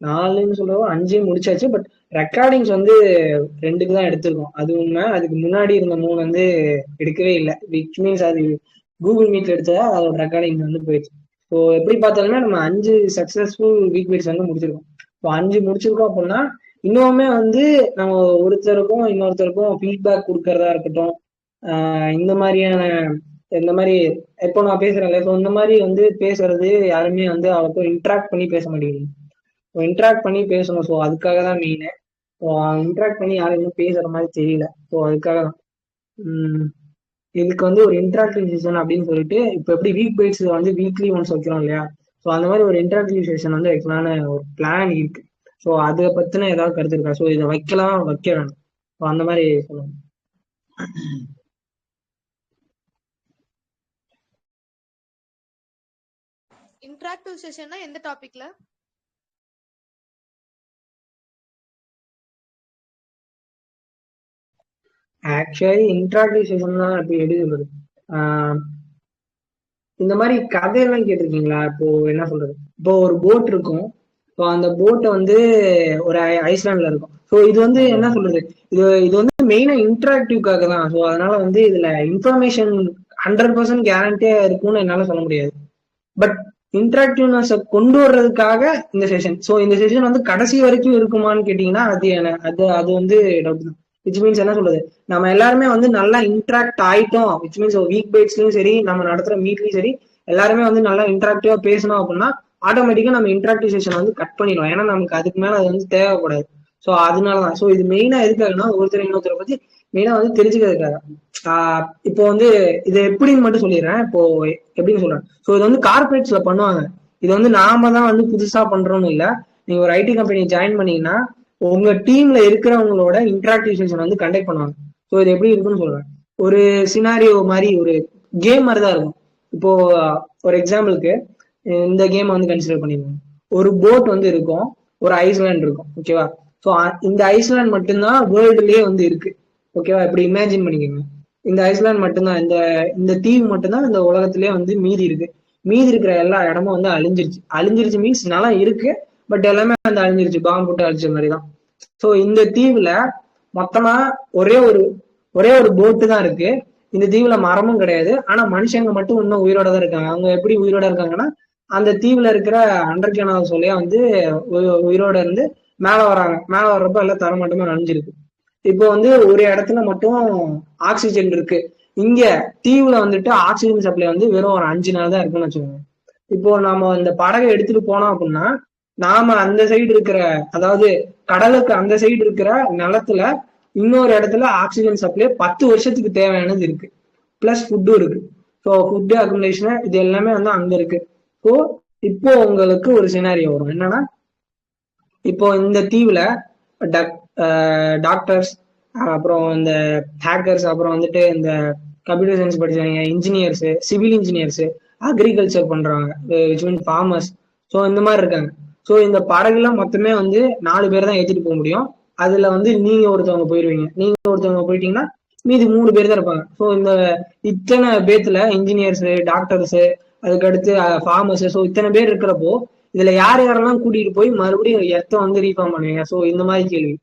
4ன்னு சொல்றோம், 5 முடிச்சாச்சு. பட் ரெக்கார்டிங்ஸ் வந்து 2க்கு தான் எடுத்திருக்கோம், அது உண்மை. அதுக்கு முன்னாடி இருந்த 3 வந்து எடுக்கவே இல்லை. விச் மீன்ஸ் அது கூகுள் மீட்ல எடுத்ததா அதோட ரெக்கார்டிங் வந்து போயிடுச்சு. ஸோ எப்படி பார்த்தாலுமே நம்ம 5 சக்சஸ்ஃபுல் வீக் பைட்ஸ் வந்து முடிச்சிருக்கோம். ஸோ 5 முடிச்சிருக்கோம் அப்படின்னா இன்னுமே வந்து நம்ம ஒருத்தருக்கும் இன்னொருத்தருக்கும் ஃபீட்பேக் கொடுக்கறதா இருக்கட்டும், இந்த மாதிரி இப்போ நான் பேசுறேன்ல, ஸோ இந்த மாதிரி வந்து பேசுறது யாருமே வந்து அவருக்கும் இன்ட்ராக்ட் பண்ணி பேச மாட்டேங்குது. இன்ட்ராக்ட் பண்ணி பேசணும். ஸோ அதுக்காக தான் மெயின். ஸோ இன்ட்ராக்ட் பண்ணி யாரும் இன்னும் பேசுற மாதிரி தெரியல. ஸோ அதுக்காக தான் இதுக்கு வந்து ஒரு இன்டராக்டிவ் செஷன் அப்படின்னு சொல்லிட்டு, இப்போ எப்படி வீக் பைட்ஸ் வந்து வீக்லி ஒன்ஸ் வைக்கிறோம் இல்லையா, ஸோ அந்த மாதிரி ஒரு இன்டராக்டிவ் செஷன் வந்து வைக்கலான்னு ஒரு பிளான் இருக்கு. ஸோ அதை பத்தின ஏதாவது கருத்து இருக்கா? ஸோ இதை வைக்கலாம், வைக்க வேணும், ஸோ அந்த மாதிரி சொல்லுங்க. இன்டராக்டிவ் செஷன்னா எந்த டாபிக்ல? ஆக்சுவலி இன்டராக்டிவ் செஷன் தான் அப்படி எப்படி சொல்றது, இந்த மாதிரி கதையெல்லாம் கேட்டிருக்கீங்களா? இப்போ என்ன சொல்றது, இப்போ ஒரு போட் இருக்கும். ஸோ அந்த போட்டை வந்து ஒரு ஐஸ்லாண்ட்ல இருக்கும். ஸோ இது வந்து என்ன சொல்றது, இது வந்து மெயினா இன்டராக்டிவ்காக தான். ஸோ அதனால வந்து இதுல இன்ஃபர்மேஷன் 100% கேரண்டியா இருக்கும்னு என்னால சொல்ல முடியாது. பட் இன்டராக்டிவ்னஸை கொண்டு வர்றதுக்காக இந்த செஷன். ஸோ இந்த செஷன் வந்து கடைசி வரைக்கும் இருக்குமான்னு கேட்டீங்கன்னா அது வந்து டவுட் தான். விச் மீன்ஸ் என்ன சொல்றது, நம்ம எல்லாருமே வந்து நல்லா இன்டராக்ட் ஆயிட்டோம். விச் மீன்ஸ் வீக் பைட்ஸ்லயும் சரி, நம்ம நடத்துற மீட்லயும் சரி, எல்லாருமே வந்து நல்லா இன்டராக்டிவா பேசணும் அப்படின்னா ஆட்டோமேட்டிக்கா நம்ம இன்டராக்டிவ் செஷன் வந்து கட் பண்ணிடுவோம். ஏன்னா நமக்கு அதுக்கு மேல அது வந்து தேவைப்படாது. ஸோ அதனாலதான். ஸோ இது மெயினா எதுக்காகனா ஒருத்தர் இன்னொருத்தரை பத்தி மெயினா வந்து தெரிஞ்சுக்கிறதுக்காக. இப்போ வந்து இதை எப்படின்னு மட்டும் சொல்லிடுறேன். இப்போ எப்படின்னு சொல்றேன், ஸோ இது வந்து கார்பரேட்ஸ்ல பண்ணுவாங்க. இது வந்து நாம தான் வந்து புதுசா பண்றோம்னு இல்லை. நீங்க ஒரு ஐடி கம்பெனி ஜாயின் பண்ணீங்கன்னா உங்க டீம்ல இருக்கிறவங்களோட இன்டராக்டிவ் செஷன் வந்து கண்டக்ட் பண்ணுவாங்க. ஸோ இது எப்படி இருக்குன்னு சொல்றேன், ஒரு சினாரியோ மாதிரி ஒரு கேம் மாதிரி தான் இருக்கும். இப்போ ஒரு எக்ஸாம்பிளுக்கு இந்த கேம் வந்து கன்சிடர் பண்ணிடுவோம். ஒரு போட் வந்து இருக்கும், ஒரு ஐஸ்லாண்ட் இருக்கும், ஓகேவா? ஸோ இந்த ஐஸ்லாண்ட் மட்டும்தான் வேர்ல்டுலயே வந்து இருக்கு, ஓகேவா? இப்படி இமேஜின் பண்ணிக்கோங்க. இந்த ஐஸ்லாண்ட் மட்டும்தான், இந்த தீவு மட்டும்தான் இந்த உலகத்திலேயே வந்து மீதி இருக்கு. மீதி இருக்கிற எல்லா இடமும் வந்து அழிஞ்சிருச்சு மீன்ஸ் நல்லா இருக்கு, பட் எல்லாமே வந்து அழிஞ்சிருச்சு, பாம்பு போட்டு அழிச்ச மாதிரி தான். ஸோ இந்த தீவுல மொத்தமா ஒரே ஒரு போட்டு தான் இருக்கு. இந்த தீவுல மரமும் கிடையாது. ஆனா மனுஷங்க மட்டும் இன்னும் உயிரோட தான் இருக்காங்க. அவங்க எப்படி உயிரோட இருக்காங்கன்னா, அந்த தீவுல இருக்கிற அண்டர் கேனல் சொல்லியா வந்து உயிரோட இருந்து மேல வராங்க. மேல வர்றப்ப எல்லாம் தர மட்டுமே நனைஞ்சிருக்கு. இப்போ வந்து ஒரு இடத்துல மட்டும் ஆக்சிஜன் இருக்கு. இங்க தீவுல வந்துட்டு ஆக்சிஜன் சப்ளை வந்து வெறும் ஒரு 5 நாள் தான் இருக்குன்னு வச்சுக்கோங்க. இப்போ நாம இந்த படகை எடுத்துட்டு போனோம் அப்படின்னா, நாம அந்த சைடு இருக்கிற, அதாவது கடலுக்கு அந்த சைடு இருக்கிற நிலத்துல இன்னொரு இடத்துல ஆக்சிஜன் சப்ளை 10 வருஷத்துக்கு தேவையானது இருக்கு, பிளஸ் ஃபுட்டும் இருக்கு. ஸோ ஃபுட்டு அக்குமுலேஷன் இது எல்லாமே வந்து அங்க இருக்கு. ஸோ இப்போ உங்களுக்கு ஒரு சினாரியோ வரும் என்னன்னா, இப்போ இந்த தீவுல டாக்டர்ஸ், அப்புறம் இந்த ஹேக்கர்ஸ், அப்புறம் வந்துட்டு இந்த கம்ப்யூட்டர் சயின்ஸ் படிச்சவங்க, இன்ஜினியர்ஸ், சிவில் இன்ஜினியர்ஸ், அக்ரிகல்ச்சர் பண்றவங்க, விச் மீன் ஃபார்மர்ஸ், ஸோ இந்த மாதிரி இருக்காங்க. ஸோ இந்த படகுல மொத்தமே வந்து 4 பேர் தான் ஏற்றிட்டு போக முடியும். அதுல வந்து நீங்க ஒருத்தவங்க போயிருவீங்க, நீங்க ஒருத்தவங்க போயிட்டீங்கன்னா மீதி 3 பேர் தான் இருப்பாங்க. ஸோ இந்த இத்தனை பேத்துல இன்ஜினியர்ஸ், டாக்டர்ஸ், அதுக்கடுத்து ஃபார்மர்ஸ், ஸோ இத்தனை பேர் இருக்கிறப்போ இதுல யார் யாரெல்லாம் கூட்டிட்டு போய் மறுபடியும் எர்த்த வந்து ரீஃபார்ம் பண்ணுவீங்க? ஸோ இந்த மாதிரி கேள்வி.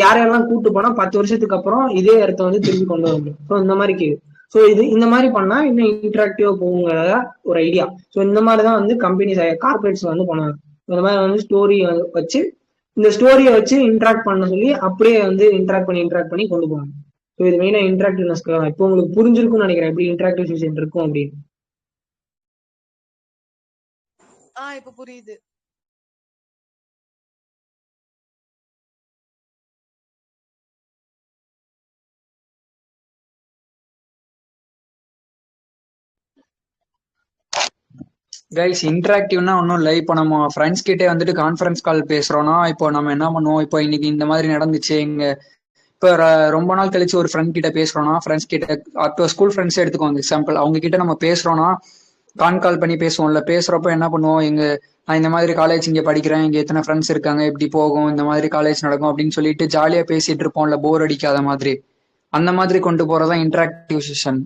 யாரெல்லாம் கூட்டு போனா 10 வருஷத்துக்கு அப்புறம் இதே இடத்த வந்து திருப்பி கொண்டு வர முடியும்? ஸோ இந்த மாதிரி கேள்வி. ஸோ இந்த மாதிரி பண்ணா இன்னும் இன்டராக்டிவா போகுங்கிறத ஒரு ஐடியா. ஸோ இந்த மாதிரி தான் வந்து கம்பெனிஸ், கார்பரேட்ஸ் வந்து பண்ணுவாங்க. இந்த மாதிரி வந்து ஸ்டோரி வச்சு, இந்த ஸ்டோரியை வச்சு இன்டராக்ட் பண்ண சொல்லி அப்படியே வந்து இன்டராக்ட் பண்ணி கொண்டு போவாங்க. ஸோ இது மெயினா இன்டராக்டிவ்னஸ் தான். இப்போ உங்களுக்கு புரிஞ்சிருக்கும்னு நினைக்கிறேன் எப்படி இன்டராக்டிவ் செஷன் இருக்கும் அப்படின்னு. இப்ப புரியுது. கைஸ், இன்டராக்டிவ்னா ஒன்றும் இல்லை. இப்போ நம்ம ஃப்ரெண்ட்ஸ் கிட்டே வந்துட்டு கான்ஃபரன்ஸ் கால் பேசுறோம்னா, இப்போ நம்ம என்ன பண்ணுவோம், இப்போ இன்னைக்கு இந்த மாதிரி நடந்துச்சு இங்க, இப்போ ரொம்ப நாள் கழிச்சு ஒரு ஃப்ரெண்ட் கிட்ட பேசுறோம்னா, ஃப்ரெண்ட்ஸ் கிட்ட அப்போ ஸ்கூல் ஃப்ரெண்ட்ஸ் எடுத்துக்கோங்க எக்ஸாம்பிள், அவங்க கிட்ட நம்ம பேசுறோம்னா கால் பண்ணி பேசுவோம்ல. பேசுறப்ப என்ன பண்ணுவோம், நான் இந்த மாதிரி காலேஜ் இங்க படிக்கிறேன், இங்க எத்தனை ஃப்ரெண்ட்ஸ் இருக்காங்க, இப்படி போகும், இந்த மாதிரி காலேஜ் நடக்கும் அப்படின்னு சொல்லிட்டு ஜாலியா பேசிட்டு இருப்போம்ல, போர் அடிக்காத மாதிரி. அந்த மாதிரி கொண்டு போறதா இன்டராக்டிவ் செஷன்.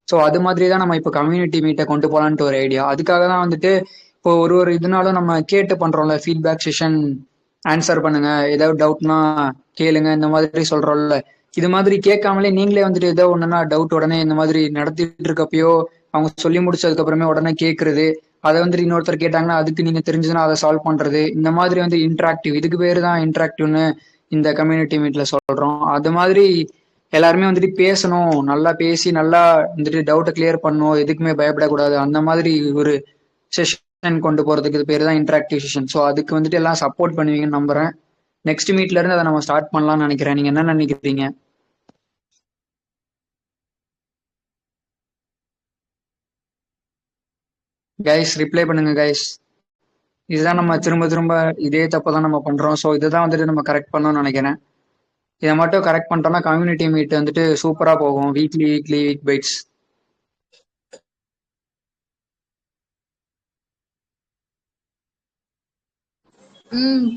ஸோ அது மாதிரி தான் நம்ம இப்போ கம்யூனிட்டி மீட்டை கொண்டு போகலான்ட்டு ஒரு ஐடியா. அதுக்காக தான் வந்துட்டு இப்போ ஒரு இதனாலும் நம்ம கேட்டு பண்றோம்ல, ஃபீட்பேக் செஷன், ஆன்சர் பண்ணுங்க, ஏதாவது டவுட்னா கேளுங்க, இந்த மாதிரி சொல்றோம்ல. இது மாதிரி கேட்காமலே நீங்களே வந்துட்டு ஏதோ ஒண்ணுன்னா டவுட் உடனே இந்த மாதிரி நடத்திட்டு இருக்கப்பயோ அவங்க சொல்லி முடிச்சதுக்கு அப்புறமே உடனே கேட்கறது, அதை வந்துட்டு இன்னொருத்தர் கேட்டாங்கன்னா அதுக்கு நீங்க தெரிஞ்சதுன்னா அதை சால்வ் பண்றது, இந்த மாதிரி வந்து இன்டராக்டிவ். இதுக்கு பேரு தான் இன்டராக்டிவ்னு இந்த கம்யூனிட்டி மீட்ல சொல்றோம். அது மாதிரி எல்லாருமே வந்துட்டு பேசணும், நல்லா பேசி நல்லா வந்துட்டு டவுட்டை கிளியர் பண்ணணும், எதுக்குமே பயப்படக்கூடாது, அந்த மாதிரி ஒரு செஷன் கொண்டு போறதுக்கு இது பேர் தான் இன்டராக்டிவ் செஷன். ஸோ அதுக்கு வந்துட்டு எல்லாம் சப்போர்ட் பண்ணுவீங்கன்னு நம்புறேன். நெக்ஸ்ட் மீட்ல இருந்து அதை நம்ம ஸ்டார்ட் பண்ணலாம்னு நினைக்கிறேன். நீங்க என்ன நினைக்கிறீங்க கைஸ்? ரிப்ளை பண்ணுங்க கைஸ். இதுதான் நம்ம திரும்ப திரும்ப இதே தப்பு தான் நம்ம பண்றோம். ஸோ இதுதான் வந்துட்டு நம்ம கரெக்ட் பண்ணணும்னு நினைக்கிறேன். இதை மட்டும் கரெக்ட் பண்ணிட்டோம்னா கம்யூனிட்டி மீட் வந்துட்டு சூப்பரா போகும். Week bytes.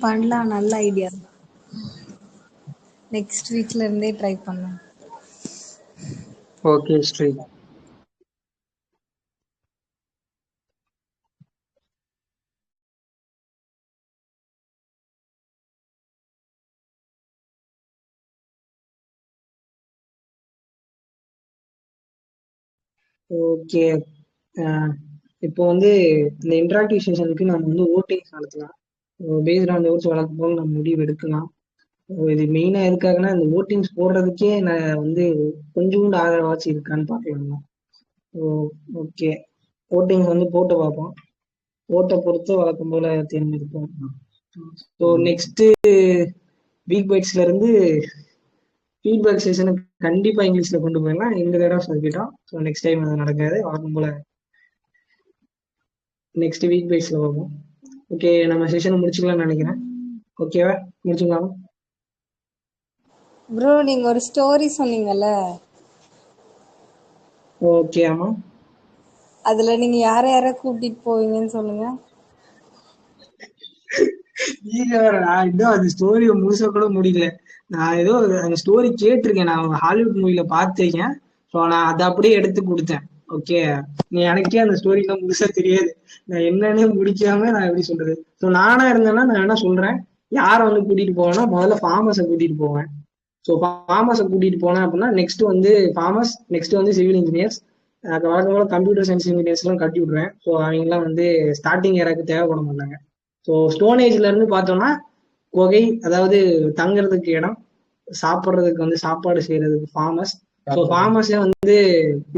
பண்ணலாம், நல்ல ஐடியா. நெக்ஸ்ட் வீக்ல இருந்தே ட்ரை பண்ணலாம். ஓகே ஸ்ரீ. ஓகே, இப்போ வந்து இந்த இன்டராக்டிவ் செஷனுக்கு நம்ம வந்து ஓட்டிங்ஸ் நடத்தலாம். பேஸ்ட் ஆன் ஓட்ஸ் வழக்கம் போல் நம்ம முடிவு எடுக்கலாம். இது மெயினா எதுக்காகனா இந்த ஓட்டிங்ஸ் போடுறதுக்கே நான் வந்து கொஞ்சோண்டு ஆதரவாச்சு இருக்கான்னு பார்க்கலாம். ஓகே, ஓட்டிங்ஸ் வந்து போட்டு பார்ப்போம். ஓட்டை பொறுத்து வழக்கம் போல தேர்ந்தெடுப்போம். ஸோ நெக்ஸ்ட் வீக் பைட்ஸ்ல இருந்து ஃபீட்பேக் செஷனுக்கு கண்டிப்பா இங்கிலீஷ்ல கொண்டு போயிடலாம். இந்த தடவை சொல்லிட்டோம். ஸோ நெக்ஸ்ட் டைம் அது நடக்காது. வழக்கம் போல நெக்ஸ்ட் வீக் பைட்ஸ்ல பார்ப்போம். ஓகே, நம்ம செஷனை முடிச்சுக்கலாம்னு நினைக்கிறேன். ஓகேவா, முடிச்சுக்கலாம். ப்ரோ, நீங்க ஒரு ஸ்டோரி சொன்னீங்கல்ல, ஓகே. ஆமா, அதுல நீங்க யார கூட்டிட்டு போவீங்கன்னு சொல்லுங்க. நீங்க வேற, நான் இன்னும் அந்த ஸ்டோரியை முழுசா கூட முடியல. நான் ஏதோ அந்த ஸ்டோரி கேட்டிருக்கேன், நான் ஹாலிவுட் மூவில பார்த்திருக்கேன். ஸோ நான் அதை அப்படியே எடுத்து கொடுத்தேன். ஓகே, நீ எனக்கே அந்த ஸ்டோரி எல்லாம் முழுசா தெரியாது. நான் என்னன்னே முடிக்காம நான் எப்படி சொல்றது. ஸோ நானா இருந்தேன்னா நான் என்ன சொல்றேன், யாரை வந்து கூட்டிட்டு போவேன்னா முதல்ல ஃபார்மர்ஸை கூட்டிட்டு போவேன். ஸோ ஃபார்மர்ஸை கூட்டிட்டு போனேன் அப்படின்னா நெக்ஸ்ட் வந்து ஃபார்மர்ஸ், நெக்ஸ்ட் வந்து சிவில் இன்ஜினியர்ஸ், வழக்கம்போல கம்ப்யூட்டர் சயின்ஸ் இன்ஜினியர்ஸ் எல்லாம் கட்டி விடுவேன். ஸோ அவங்கெல்லாம் வந்து ஸ்டார்டிங் ஏராக்கு தேவைப்பட மாட்டாங்க. ஸோ ஸ்டோன் ஏஜ்ல இருந்து பார்த்தோம்னா குகை, அதாவது தங்குறதுக்கு இடம், சாப்பிட்றதுக்கு வந்து சாப்பாடு செய்யறதுக்கு ஃபார்மர்ஸ். ஸோ ஃபார்மர்ஸே வந்து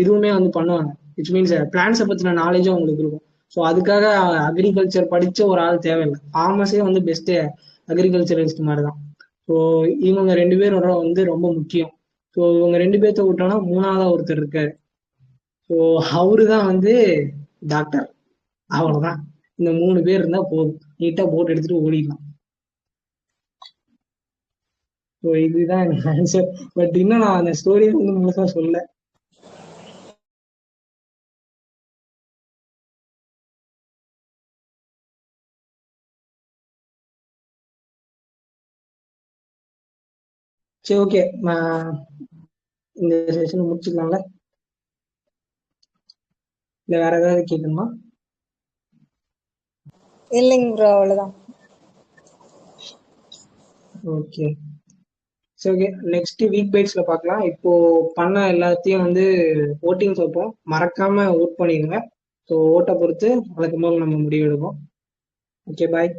இதுவுமே வந்து பண்ணுவாங்க. விச் மீன்ஸ் பிளான்ஸை பத்தின நாலேஜும் அவங்களுக்கு இருக்கும். ஸோ அதுக்காக அக்ரிகல்ச்சர் படிச்ச ஒரு ஆள் தேவையில்லை. ஃபார்மர்ஸே வந்து பெஸ்ட் அக்ரிகல்ச்சரிஸ்ட் மாதிரி தான். ஸோ இவங்க 2 பேரும் வந்து ரொம்ப முக்கியம். ஸோ இவங்க 2 பேர்த்த விட்டோம்னா 3ஆவதா ஒருத்தர் இருக்காரு. ஸோ அவரு தான் வந்து டாக்டர். அவ்வளவுதான். இந்த 3 பேர் இருந்தா போதும், நீட்டா போட் எடுத்துட்டு ஓடிடலாம். ஸோ இதுதான் எனக்கு ஆன்சர். பட் இன்னும் நான் அந்த ஸ்டோரியை வந்து முழுசா சொல்ல. சரி, ஓகே, இந்த செஷன் முடிச்சுக்கலாம்ல? இல்ல வேற ஏதாவது கேட்கணுமா? இல்லைங்க ப்ரோ, அவ்வளவுதான். ஓகே, சரி, ஓகே. நெக்ஸ்ட் வீக் பைட்ஸ்ல பார்க்கலாம். இப்போ பண்ண எல்லாத்தையும் வந்து ஓட்டிங்ஸ் வைப்போம், மறக்காம ஓட் பண்ணிடுங்க. ஸோ ஓட்டை பொறுத்து அதுக்கு மேலே நம்ம முடிவு எடுப்போம். ஓகே, பாய்.